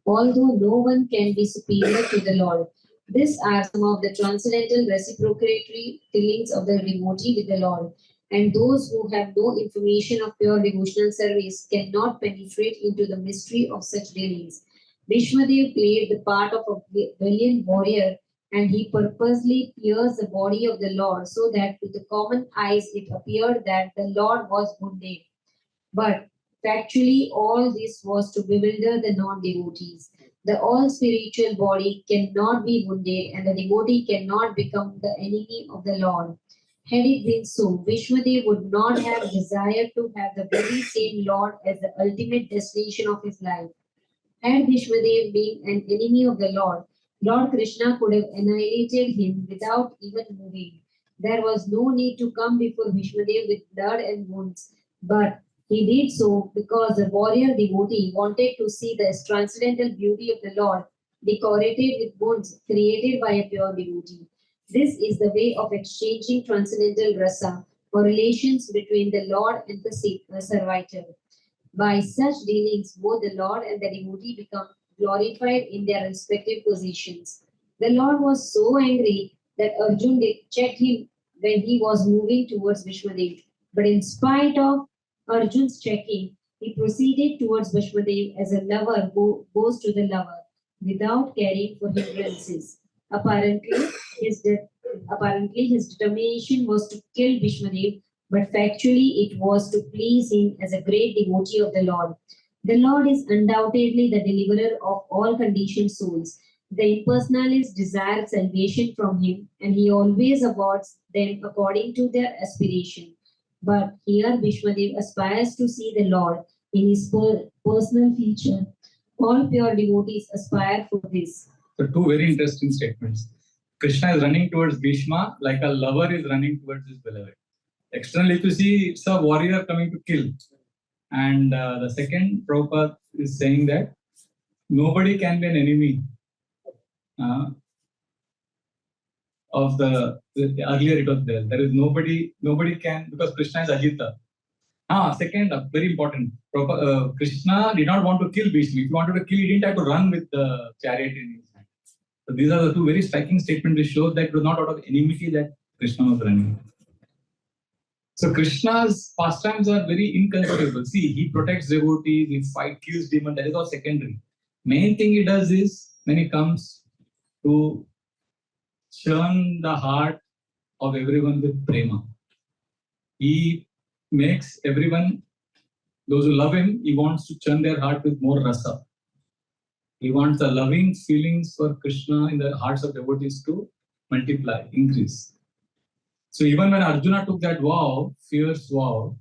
Although no one can be superior to the Lord, these are some of the transcendental reciprocatory dealings of the devotee with the Lord, and those who have no information of pure devotional service cannot penetrate into the mystery of such dealings. Bhishmadev played the part of a valiant warrior, and he purposely pierced the body of the Lord so that to the common eyes it appeared that the Lord was wounded. But factually, all this was to bewilder the non-devotees. The all-spiritual body cannot be wounded, and the devotee cannot become the enemy of the Lord. Had it been so, Vishwadev would not have desired to have the very same Lord as the ultimate destination of his life. Had Vishwadev been an enemy of the Lord, Lord Krishna could have annihilated him without even moving. There was no need to come before Vishwadev with blood and wounds, but he did so because the warrior devotee wanted to see the transcendental beauty of the Lord decorated with wounds created by a pure devotee. This is the way of exchanging transcendental rasa or relations between the Lord and the servitor. By such dealings, both the Lord and the devotee become glorified in their respective positions. The Lord was so angry that Arjuna checked him when he was moving towards Vishwadev. But in spite of Arjun's checking, he proceeded towards Vishwadev as a lover who goes to the lover without caring for hindrances. Apparently, his determination was to kill Vishwadev, but factually it was to please him as a great devotee of the Lord. The Lord is undoubtedly the deliverer of all conditioned souls. The impersonalists desire salvation from him, and he always awards them according to their aspiration. But here Vishwadev aspires to see the Lord in his personal feature. All pure devotees aspire for this. So two very interesting statements. Krishna is running towards Bhishma like a lover is running towards his beloved. Externally, if you see, it's a warrior coming to kill. And the second, Prabhupada is saying that nobody can be an enemy of the earlier it was there. There is nobody can, because Krishna is Ajita. Second, very important. Krishna did not want to kill Bhishma. If he wanted to kill, he didn't have to run with the chariot in his hand. So these are the two very striking statements which show that it was not out of enmity that Krishna was running. So Krishna's pastimes are very incomparable. See, he protects devotees, he kills demons, that is all secondary. Main thing he does is, when he comes to churn the heart of everyone with prema, he makes everyone, those who love him, he wants to churn their heart with more rasa. He wants the loving feelings for Krishna in the hearts of devotees to multiply, increase. So even when Arjuna took that vow, fierce vow,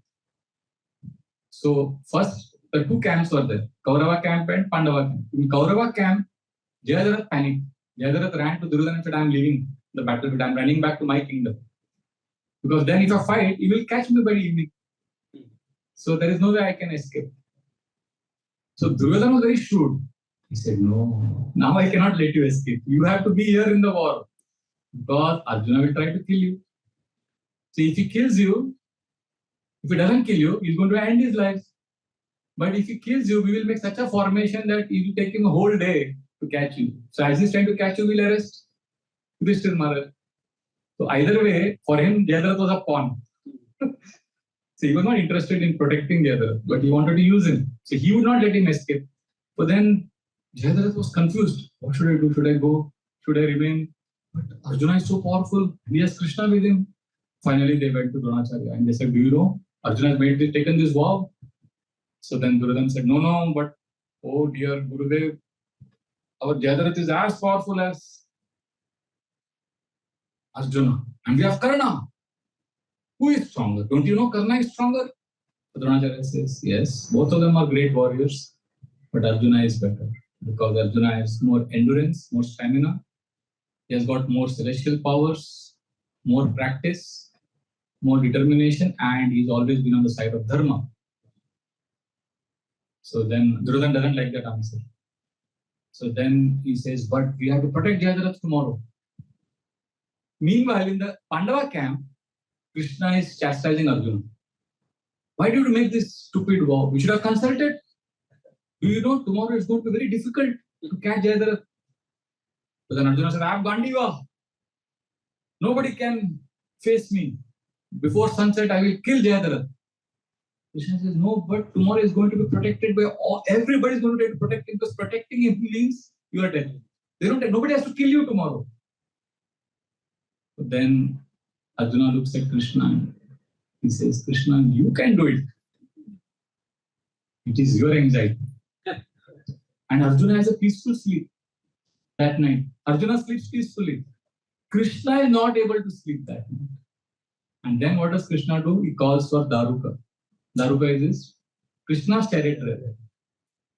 so first the two camps were there, Kaurava camp and Pandava camp. In Kaurava camp, Jayadratha panicked. Jayadratha ran to Duryodhana and said, I am leaving. the battlefield. I'm running back to my kingdom. Because then if I fight, he will catch me by the evening. So there is no way I can escape. So Duryodhana was very shrewd. He said, no, now I cannot let you escape. You have to be here in the war. Because Arjuna will try to kill you. So if he kills you, if he doesn't kill you, he's going to end his life. But if he kills you, we will make such a formation that it will take him a whole day to catch you. So as he's trying to catch you, we'll arrest Yudhishthir Maharaj. So either way, for him, Jayadratha was a pawn. So he was not interested in protecting Jayadratha, but he wanted to use him. So he would not let him escape. But then Jayadratha was confused. What should I do? Should I go? Should I remain? But Arjuna is so powerful. He has Krishna with him. Finally, they went to Dronacharya and they said, do you know, Arjuna has taken this vow. So then Duryodhana said, no, but oh dear Gurudev, our Jayadratha is as powerful as Arjuna. And we have Karna. Who is stronger? Don't you know Karna is stronger? So Dronacharya says, yes, both of them are great warriors, but Arjuna is better because Arjuna has more endurance, more stamina. He has got more celestial powers, more practice, more determination, and he's always been on the side of Dharma. So then Duryodhana doesn't like that answer. So then he says, but we have to protect Jayadratha tomorrow. Meanwhile, in the Pandava camp, Krishna is chastising Arjuna. Why did you make this stupid vow? We should have consulted. Do you know tomorrow it's going to be very difficult to catch Jayadratha? So then Arjuna said, I have Gandiva. Nobody can face me. Before sunset, I will kill Jayadratha. Krishna says, no, but tomorrow is going to be protected by all. Everybody is going to try to protect him because protecting him means you are dead. Nobody has to kill you tomorrow. But then Arjuna looks at Krishna and he says, Krishna, you can do it. It is your anxiety. And Arjuna has a peaceful sleep that night. Arjuna sleeps peacefully. Krishna is not able to sleep that night. And then what does Krishna do? He calls for Daruka. Daruka is his Krishna's chariot driver.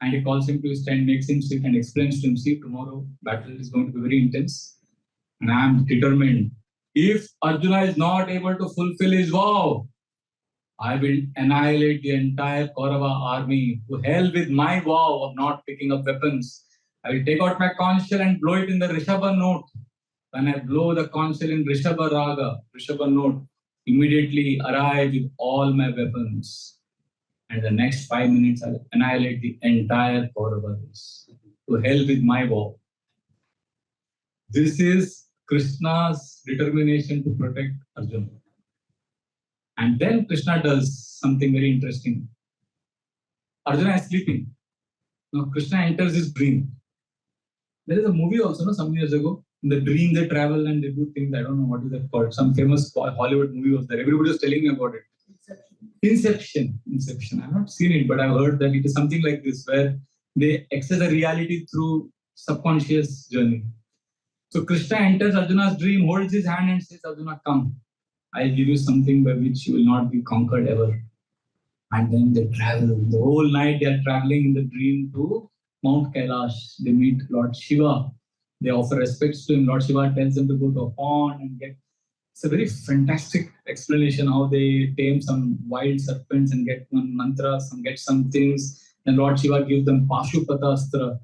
And he calls him to his tent, makes him sit and explains to him, see, tomorrow battle is going to be very intense. And I am determined. If Arjuna is not able to fulfill his vow, I will annihilate the entire Kaurava army. To hell with my vow of not picking up weapons. I will take out my conch shell and blow it in the Rishabha note. When I blow the conch shell in Rishabha Raga, Rishabha note, immediately arrive with all my weapons. And the next 5 minutes, I'll annihilate the entire Kaurava race. To hell with my vow. This is Krishna's determination to protect Arjuna. And then Krishna does something very interesting. Arjuna is sleeping. Now Krishna enters his dream. There is a movie also, no, some years ago. In the dream they travel and they do things. I don't know what is that called. Some famous Hollywood movie was there. Everybody was telling me about it. Inception. I have not seen it, but I've heard that it is something like this where they access a reality through subconscious journey. So Krishna enters Arjuna's dream, holds his hand and says, Arjuna, come. I'll give you something by which you will not be conquered ever. And then they travel. The whole night they are traveling in the dream to Mount Kailash. They meet Lord Shiva. They offer respects to him. Lord Shiva tells them to go to a pond and get. It's a very fantastic explanation how they tame some wild serpents and get one mantra, some get some things. Then Lord Shiva gives them Pashupatastra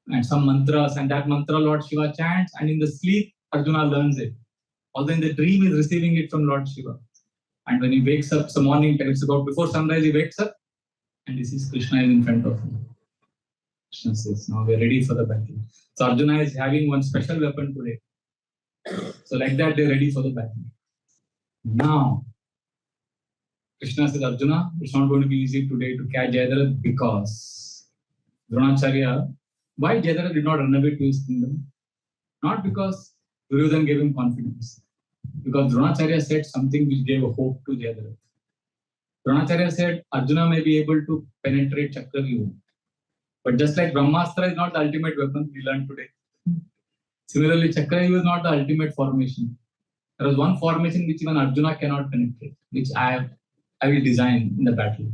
and some mantras. And that mantra Lord Shiva chants. And in the sleep, Arjuna learns it. Although in the dream, he is receiving it from Lord Shiva. And when he wakes up, it's the morning time, it's about before sunrise, he wakes up and he sees Krishna is in front of him. Krishna says, now we are ready for the battle. So Arjuna is having one special weapon today. So like that, they're ready for the battle. Now, Krishna says, Arjuna, it's not going to be easy today to catch Jayadratha because Dronacharya, why Jayadratha did not run away to his kingdom? Not because Duryodhana gave him confidence. Because Dronacharya said something which gave a hope to Jayadratha. Dronacharya said, Arjuna may be able to penetrate Chakravyuha. But just like Brahmastra is not the ultimate weapon, we learned today. Similarly, Chakravyuha is not the ultimate formation. There was one formation which even Arjuna cannot penetrate, which I will design in the battle,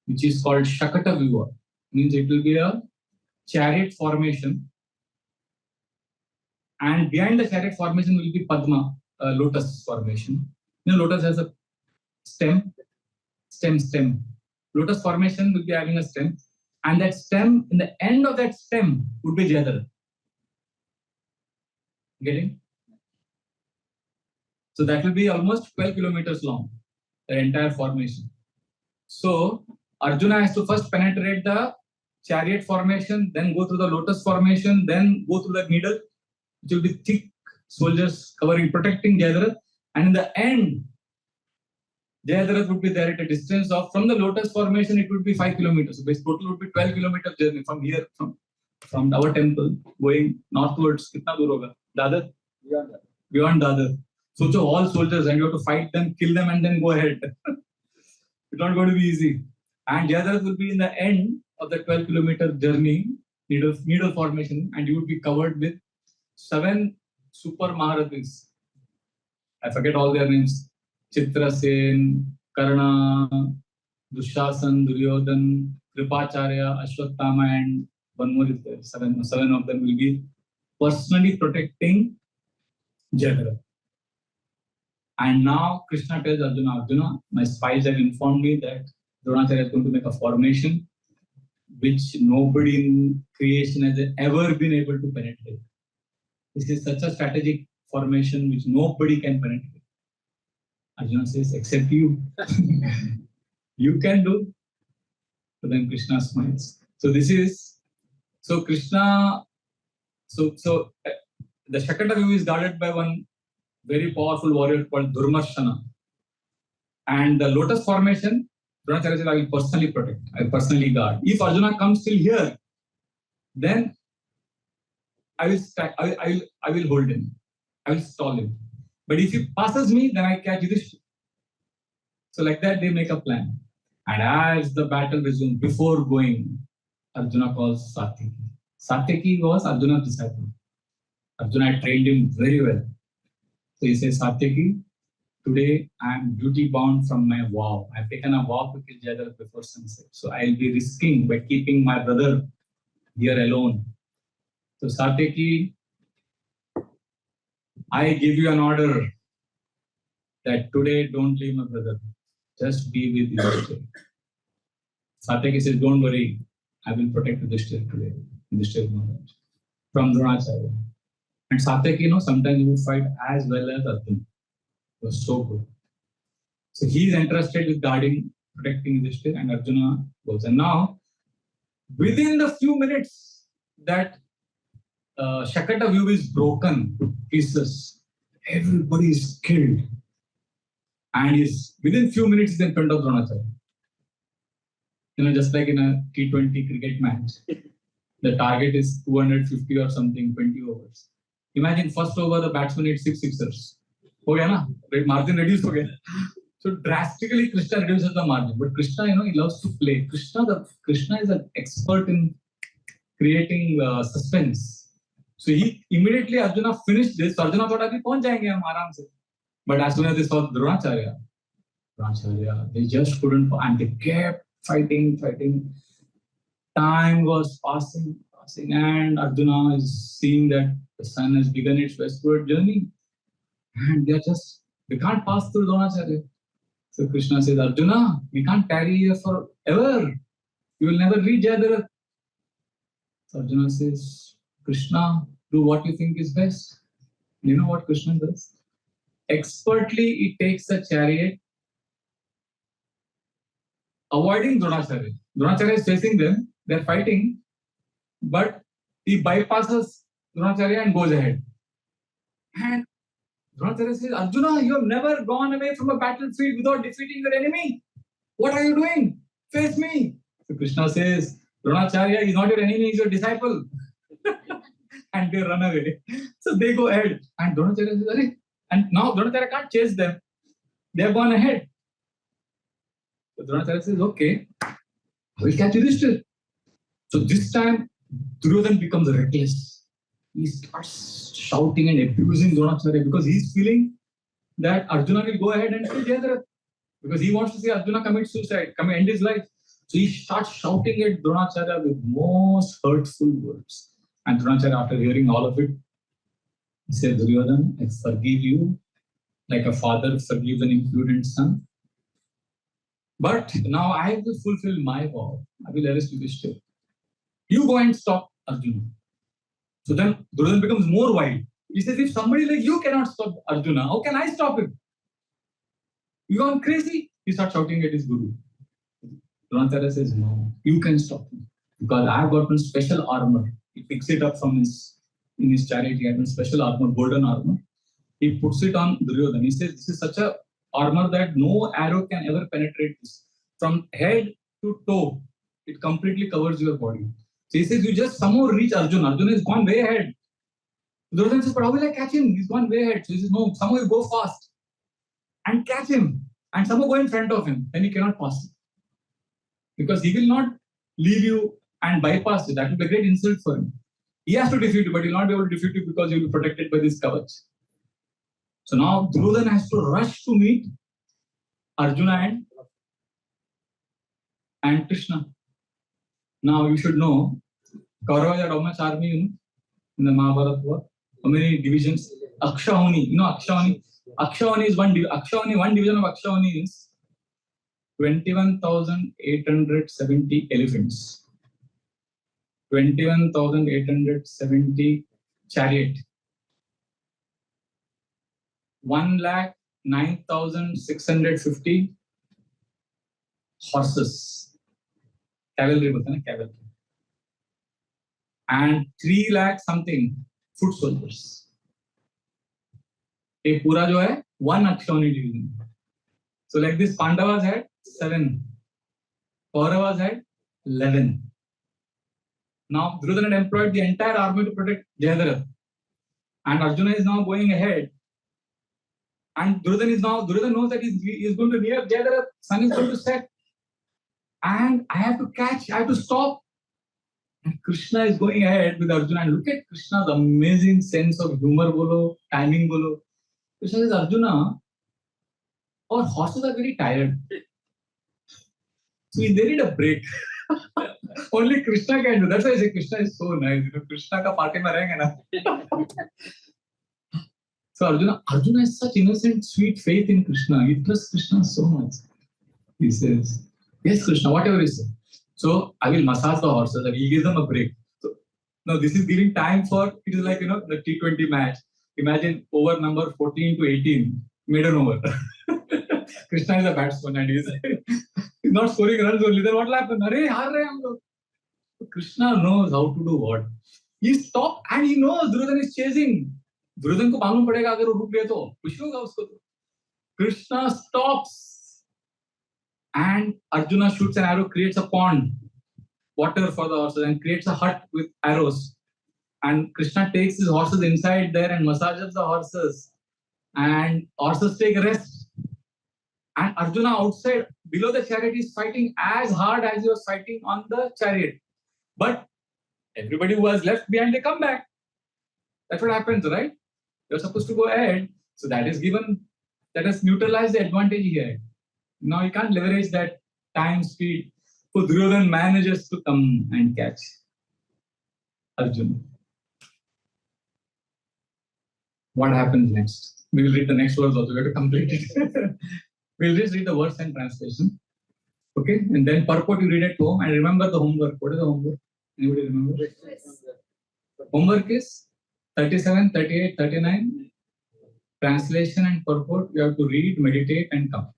which is called Shakata Vyuha. Means it will be a chariot formation. And behind the chariot formation will be Padma, lotus formation. Lotus has a stem. Lotus formation will be having a stem. And that stem, in the end of that stem would be Jayadratha. Getting? So that will be almost 12 kilometers long, the entire formation. So Arjuna has to first penetrate the chariot formation, then go through the lotus formation, then go through the needle, which will be thick soldiers covering, protecting Jayadratha. And in the end, Jayadratha would be there at a distance of, from the lotus formation, it would be 5 kilometers. So base total would be 12 kilometer journey from here, from our temple, going northwards. Kitna dur hoga? Dadar? Beyond Dadar. So all soldiers, and you have to fight them, kill them, and then go ahead. It's not going to be easy. And Jayadratha will be in the end of the 12-kilometer journey, needle formation, and you would be covered with 7 super Maharathis. I forget all their names. Chitrasen, Karna, Dushasan, Duryodhan, Kripacharya, Ashwatthama, and one more is there. Seven of them will be personally protecting Jayadratha. And now Krishna tells Arjuna, my spies have informed me that Dronacharya is going to make a formation which nobody in creation has ever been able to penetrate. This is such a strategic formation which nobody can penetrate. Arjuna says, except you. You can do. So then Krishna smiles. So Krishna, the Shakata view is guarded by one very powerful warrior called Durmarshana. And the lotus formation, Dronacharya says, I will personally protect, I will personally guard. If Arjuna comes till here, then I will hold him. I will stall him. But if he passes me, then I catch Yudhishthira. So like that, they make a plan. And as the battle resumes, before going, Arjuna calls Satyaki. Satyaki was Arjuna's disciple. Arjuna had trained him very well. So he says, Satyaki, today I am duty bound from my vow. I have taken a vow to kill Jayadratha before sunset. So I will be risking by keeping my brother here alone. So Satyaki, I give you an order that today don't leave my brother. Just be with Yudhishthira. Satyaki says, don't worry. I will protect Yudhishthira today. Yudhishthira Maharaj. From Dronacharya. And Satyaki, sometimes he would fight as well as Arjuna. It was so good. So he is entrusted with guarding, protecting Yudhishthira, and Arjuna goes. And now, within the few minutes that Shakata view is broken to pieces, everybody is killed. And within few minutes, he's in front of Dronacharya. Just like in a T20 cricket match, the target is 250 or something, 20 overs. Imagine first over, the batsman hits 6 sixers. Ho gaya na? Margin reduced ho gaya. So drastically, Krishna reduces the margin. But Krishna, he loves to play. Krishna is an expert in creating suspense. So he immediately, Arjuna finished this. So Arjuna thought, abhi pahunch jayenge hum aaram se. But as soon as they saw Dronacharya, they just couldn't, and they kept fighting. Time was passing, and Arjuna is seeing that the sun has begun its westward journey. And they can't pass through Dronacharya. So Krishna says, Arjuna, we can't tarry here forever. You will never reach Jayadratha. So Arjuna says, Krishna, do what you think is best. You know what Krishna does? Expertly, he takes the chariot, avoiding Dronacharya. Dronacharya is facing them, they're fighting, but he bypasses Dronacharya and goes ahead. And Dronacharya says, Arjuna, you have never gone away from a battlefield without defeating your enemy. What are you doing? Face me. So Krishna says, Dronacharya is not your enemy, he's your disciple. And they run away. So they go ahead. And Dronacharya says, Arey. And now Dronacharya can't chase them. They have gone ahead. So Dronacharya says, okay, I will catch Yudhishthira. So this time, Duryodhan becomes reckless. He starts shouting and abusing Dronacharya because he's feeling that Arjuna will go ahead and kill Jayadratha. Because he wants to see Arjuna commit suicide, end his life. So he starts shouting at Dronacharya with most hurtful words. And Dronacharya, after hearing all of it, He said, Duryodhana, I forgive you like a father forgives an imprudent son. But now I will fulfill my vow. I will arrest Yudhishthira. You go and stop Arjuna. So then Duryodhana becomes more wild. He says, if somebody like you cannot stop Arjuna, how can I stop him? You gone crazy? He starts shouting at his guru. Dronacharya says, no, you can stop him. Because I have got one special armor. He picks it up from in his chariot. He had one special armor, golden armor. He puts it on Duryodhana. He says, this is such a armor that no arrow can ever penetrate this. From head to toe, it completely covers your body. So he says, you just somehow reach Arjuna. Arjuna has gone way ahead. Duryodhana says, but how will I catch him? He's gone way ahead. So he says, no, somehow you go fast and catch him and somehow go in front of him. Then he cannot pass it. Because he will not leave you and bypass you. That will be a great insult for him. He has to defeat you, but he will not be able to defeat you because you will be protected by this kavach. So now Duryodhana has to rush to meet Arjuna and Krishna. Now you should know, Kauravas had how much army in the Mahabharata war? How many divisions? Akshauhani. You know Akshauhani? Akshauhani is one division of Akshauhani is 21,870 elephants. 21,870 chariot. 1,09,650 horses. Cavalry, cavalry. And 3 lakh something foot soldiers. ये पूरा जो है one Akshauhani division. So like this, Pandavas had 7, Kauravas had 11. Now Duryodhana had employed the entire army to protect Jayadratha, and Arjuna is now going ahead. And Duryodhana knows that he is going to near Jayadratha, sun is going to set, and I have to stop. And Krishna is going ahead with Arjuna, and look at Krishna's amazing sense of humor, bolo, timing, bolo. Krishna says, Arjuna, our horses are very tired. So they need a break. Only Krishna can do. That's why I say Krishna is so nice. Krishna ka party mein rahenge na. So Arjuna has such innocent, sweet faith in Krishna. He trusts Krishna so much. He says, yes, Krishna, whatever you say. So I will massage the horses and he gives them a break. So now this is giving time for, it is like, the T20 match. Imagine over number 14 to 18, maiden over. Krishna is a batsman and he's not scoring runs only. Then what will happen? Krishna knows how to do what. He stopped and he knows Duryodhana is chasing. Duryodhana को मालूम पड़ेगा अगर वो रुक गए तो कुछ होगा उसको तो. Krishna stops and Arjuna shoots an arrow, creates a pond, water for the horses, and creates a hut with arrows. And Krishna takes his horses inside there and massages the horses, and horses take rest. And Arjuna outside below the chariot is fighting as hard as he was fighting on the chariot. But everybody who was left behind, they come back. That's what happens, right? You're supposed to go ahead. So that has neutralized the advantage here. Now you can't leverage that time, speed. So Duryodhana manages to come and catch Arjuna. What happens next? We will read the next words also. We have to complete it. We'll just read the words and translation. Okay? And then purport you read at home and remember the homework. What is the homework? Anybody remember? Homework is 37, 38, 39. Translation and purport. You have to read, meditate and come.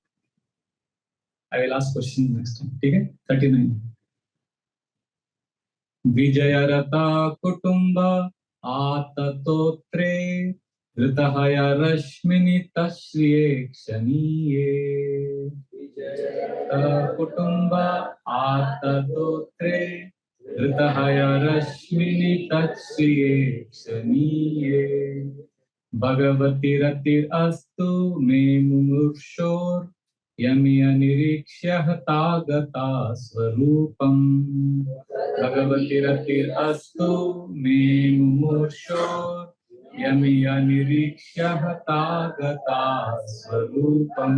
I will ask questions next time. Okay? 39. Vijayarata kutumba atatotre Dritahaya Rashmini Tashriye Kshaniye Vijayarata kutumba atatotre Dritahaya Rashmini Tashriye Kshaniye Bhagavati Ratir Astu Me Mumurshor Yami Anirikshya Tagata Swarupam Bhagavati Ratir Astu Me Mumurshor Yami Anirikshya Tagata Swarupam.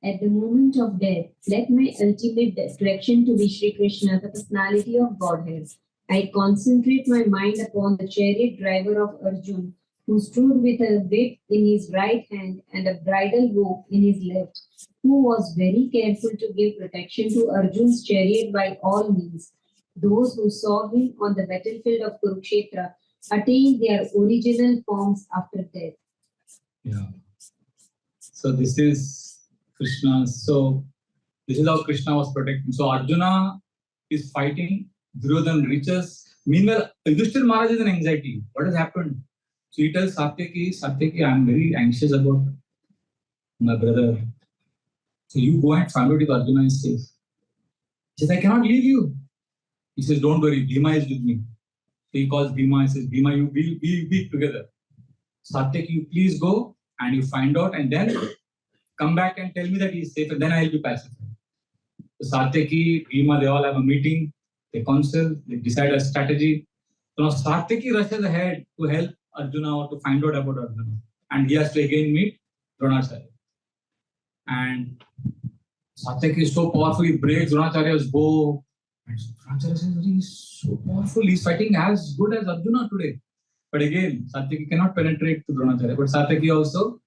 At the moment of death, let my ultimate direction to be Shri Krishna, the personality of Godhead. I concentrate my mind upon the chariot driver of Arjun, who stood with a whip in his right hand and a bridle rope in his left, who was very careful to give protection to Arjun's chariot by all means. Those who saw him on the battlefield of Kurukshetra attained their original forms after death. Yeah. So this is Krishna's. So this is how Krishna was protecting. So Arjuna is fighting. Duryodhana reaches. Meanwhile, Yudhishthira Maharaj is in anxiety. What has happened? So he tells Satyaki, I am very anxious about my brother. So you go and find out if Arjuna is safe. He says, I cannot leave you. He says, don't worry, Bhima is with me. So he calls Bhima and says, Bhima, we'll be together. Satyaki, you please go and you find out and then come back and tell me that he is safe and then I will be pacified. So Satyaki, Bhima, they all have a meeting, they counsel, they decide a strategy. So now Satyaki rushes ahead to help Arjuna or to find out about Arjuna. And he has to again meet Dronacharya. And Satyaki is so powerful, he breaks Dronacharya's bow. And Dronacharya says, he's so powerful, he's fighting as good as Arjuna today. But again, Satyaki cannot penetrate to Dronacharya. But Satyaki also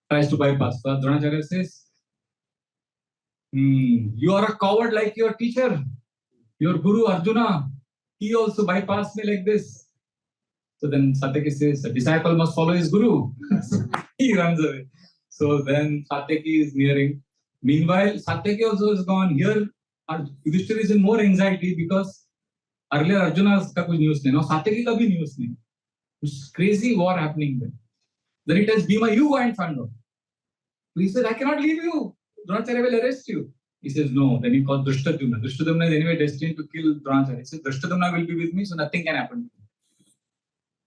tries to bypass. But Dronacharya says, you are a coward like your teacher, your guru Arjuna. He also bypassed me like this. So then Satyaki says, a disciple must follow his guru. He runs away. So then Satyaki is nearing. Meanwhile, Satyaki also is gone. Here, Yudhishthira is in more anxiety because earlier Arjuna's ka kuch news nahi. Now Satyaki ka bhi news nahi. It's crazy war happening there. Then he tells Bhima, you go and find out. So he says, I cannot leave you. Dronacharya will arrest you. He says, no. Then he calls Drishtadyumna. Drishtadyumna is anyway destined to kill Dronacharya. He says, Drishtadyumna will be with me, so nothing can happen to me.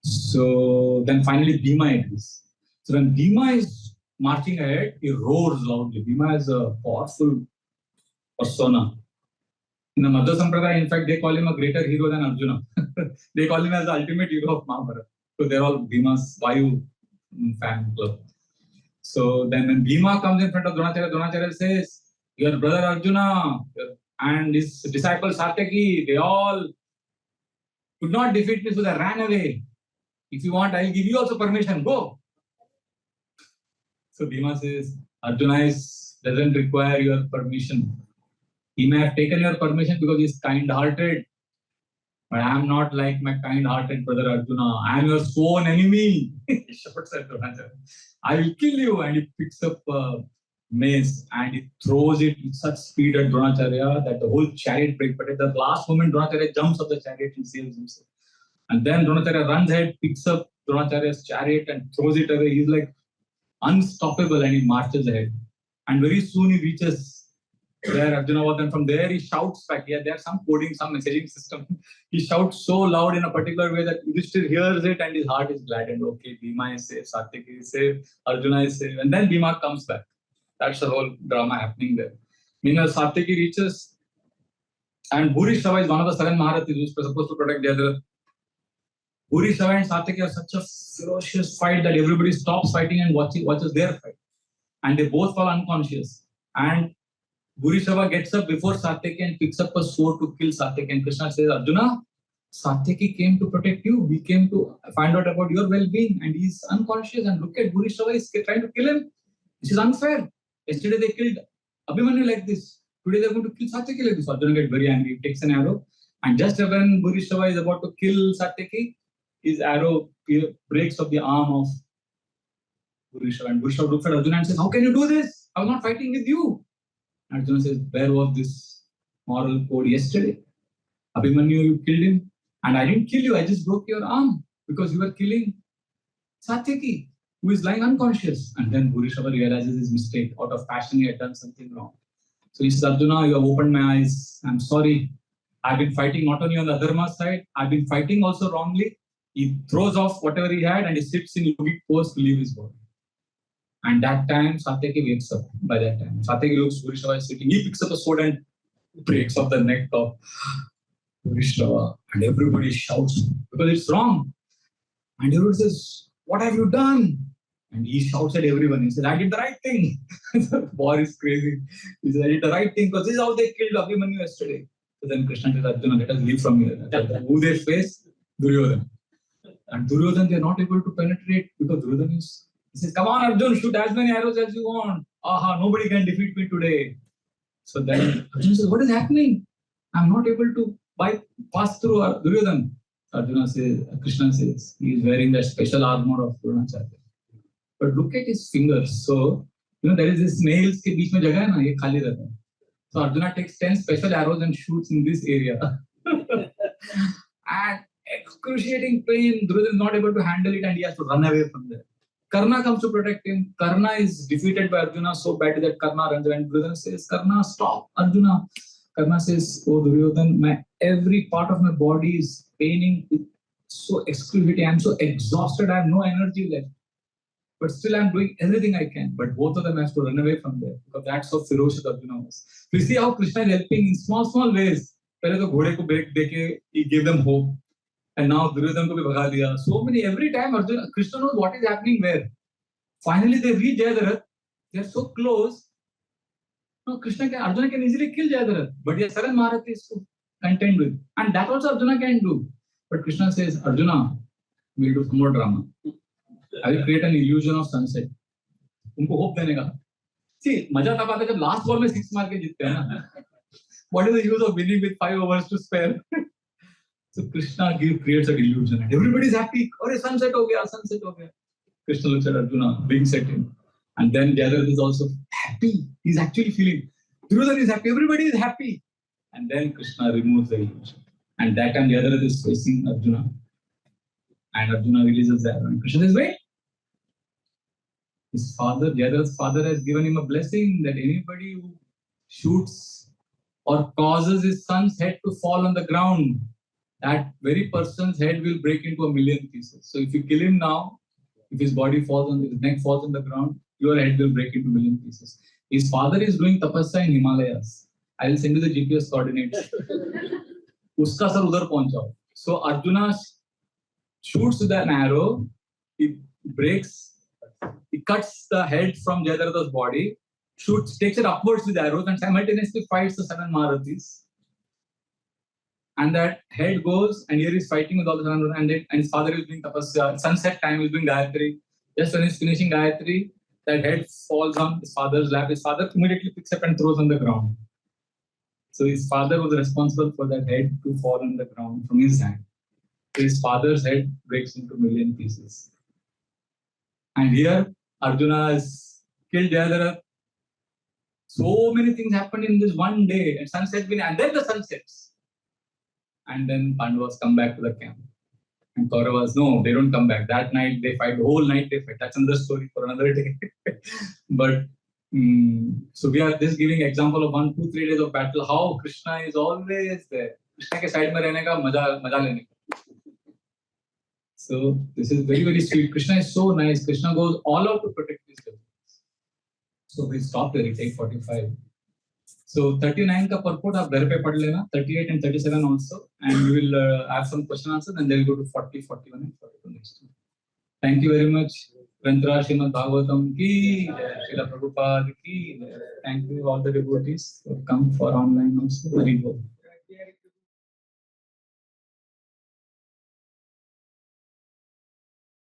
So then finally Bhima agrees. So when Bhima is marching ahead, he roars loudly. Bhima is a powerful persona. In the Madhva Sampradaya, in fact, they call him a greater hero than Arjuna. They call him as the ultimate hero of Mahabharata. So they're all Bhima's Vayu fan club. So then when Bhima comes in front of Dronacharya, Dronacharya says, your brother Arjuna and his disciple Satyaki, they all could not defeat me, so they ran away. If you want, I'll give you also permission. Go. So Bhima says, Arjuna doesn't require your permission. He may have taken your permission because he is kind-hearted. But I am not like my kind-hearted brother Arjuna. I am your sworn enemy. He shouts at Dronacharya. I will kill you. And he picks up a mace and he throws it with such speed at Dronacharya that the whole chariot breaks. But at the last moment, Dronacharya jumps off the chariot and saves himself. And then Dronacharya runs ahead, picks up Dronacharya's chariot and throws it away. He's like unstoppable and he marches ahead. And very soon he reaches where Arjuna was, and from there he shouts back. Yeah, there's some coding, some messaging system. He shouts so loud in a particular way that Yudhishthira hears it and his heart is gladdened. Okay, Bhima is safe, Satyaki is safe, Arjuna is safe. And then Bhima comes back. That's the whole drama happening there. Meanwhile, Satyaki reaches, and Bhurishrava is one of the 7 Maharathis who's supposed to protect the other. Bhurishrava and Satyaki are such a ferocious fight that everybody stops fighting and watches their fight. And they both fall unconscious. And Bhurishrava gets up before Satyaki and picks up a sword to kill Satyaki. And Krishna says, Arjuna, Satyaki came to protect you. We came to find out about your well-being. And he's unconscious. And look at Bhurishrava, he's trying to kill him. This is unfair. Yesterday they killed Abhimanyu like this. Today they're going to kill Satyaki like this. Arjuna gets very angry. He takes an arrow. And just when Bhurishrava is about to kill Satyaki, his arrow breaks off the arm of Bhurishrava. And Bhurishrava looks at Arjuna and says, how can you do this? I was not fighting with you. Arjuna says, where was this moral code yesterday? Abhimanyu, you killed him. And I didn't kill you. I just broke your arm because you were killing Satyaki, who is lying unconscious. And then Bhurishrava realizes his mistake. Out of passion, he had done something wrong. So he says, Arjuna, you have opened my eyes. I'm sorry. I've been fighting not only on the Adharma side, I've been fighting also wrongly. He throws off whatever he had and he sits in yogic pose to leave his body. And that time, Satyaki wakes up. By that time, Satyaki looks, Bhurishrava is sitting. He picks up a sword and breaks off the neck of Bhurishrava. And everybody shouts because it's wrong. And everyone says, what have you done? And he shouts at everyone. He says, I did the right thing. The war is crazy. He says, I did the right thing because this is how they killed Abhimanyu yesterday. So then Krishna tells Arjuna, let us leave from here. Who they face? Duryodhana. And Duryodhana, they are not able to penetrate because Duryodhana he says, come on Arjuna, shoot as many arrows as you want. Aha, nobody can defeat me today. So then Arjuna says, what is happening? I'm not able to pass through Duryodhana. Arjuna says, Krishna says, he is wearing that special armor of Dronacharya. But look at his fingers. So, there is this nails ke beech mein jagah hai na, ye khali rehta hai. So Arjuna takes 10 special arrows and shoots in this area. And excruciating pain, Duryodhana is not able to handle it and he has to run away from there. Karna comes to protect him. Karna is defeated by Arjuna so badly that Karna runs away and Duryodhana says, Karna, stop, Arjuna. Karna says, oh Duryodhana, every part of my body is paining. It's so excruciating. I'm so exhausted. I have no energy left. But still I'm doing everything I can. But both of them have to run away from there because that's how ferocious Arjuna was. You see how Krishna is helping in small ways. Pehle to ghode ko break deke, he gave them hope. And now Duryodhana ko bhi bhaga diya. So many, every time Krishna knows what is happening where. Finally they reach Jayadarath. They are so close. No, Arjuna can easily kill Jayadarath. But yes, Saran Maharati is to contend with. And that also Arjuna can do. But Krishna says, Arjuna, we'll do some more drama. I will create an illusion of sunset. उनको hope देने का. See, मजा तब आता है जब last ball में 6 मार के जीतते हैं ना. What is the use of winning with 5 overs to spare? So Krishna creates an illusion and everybody is happy. Oh, sunset ho gaya. Krishna looks at Arjuna, winks at him. And then Jayadarath is also happy. He's actually feeling. Duryodhana is happy. Everybody is happy. And then Krishna removes the illusion. And that time Jayadarath is facing Arjuna. And Arjuna releases the arrow. And Krishna says, wait. His father, Jayadarath's father, has given him a blessing that anybody who shoots or causes his son's head to fall on the ground, that very person's head will break into 1,000,000 pieces. So if you kill him now, if his neck falls on the ground, your head will break into 1,000,000 pieces. His father is doing tapasya in Himalayas. I will send you the GPS coordinates. Uska sir udhar pahunch jao. So Arjuna shoots with an arrow. He cuts the head from Jayadaratha's body, takes it upwards with arrows and simultaneously fights the 7 Maharathis. And that head goes, and here he's fighting with all the 7 and his father is doing tapasya. Sunset time, he's doing Gayatri. Just when he's finishing Gayatri, that head falls on his father's lap. His father immediately picks up and throws on the ground. So his father was responsible for that head to fall on the ground from his hand. So his father's head breaks into 1,000,000 pieces. And here, Arjuna has killed Jayadarath. So many things happened in this one day, and and then the sun sets. And then Pandavas come back to the camp. And Kauravas, no, they don't come back. That night they fight, the whole night they fight. That's another story for another day. But so we are just giving example of 1, 2, 3 days of battle, how Krishna is always there. Krishna ke side mein rehne ka, maja lene ka. So this is very, very sweet. Krishna is so nice. Krishna goes all out to protect his devotees. So we stop there, we take 45. So 39 ka purport aap ghar pe pad lena, 38 and 37 also, and we will have some question answers, and then we'll go to 40, 41 and 42 next time. Thank you very much. Granthra Srimad Bhagavatam ki, Srila Prabhupada ki. Thank you all the devotees who have come for online also. Very good.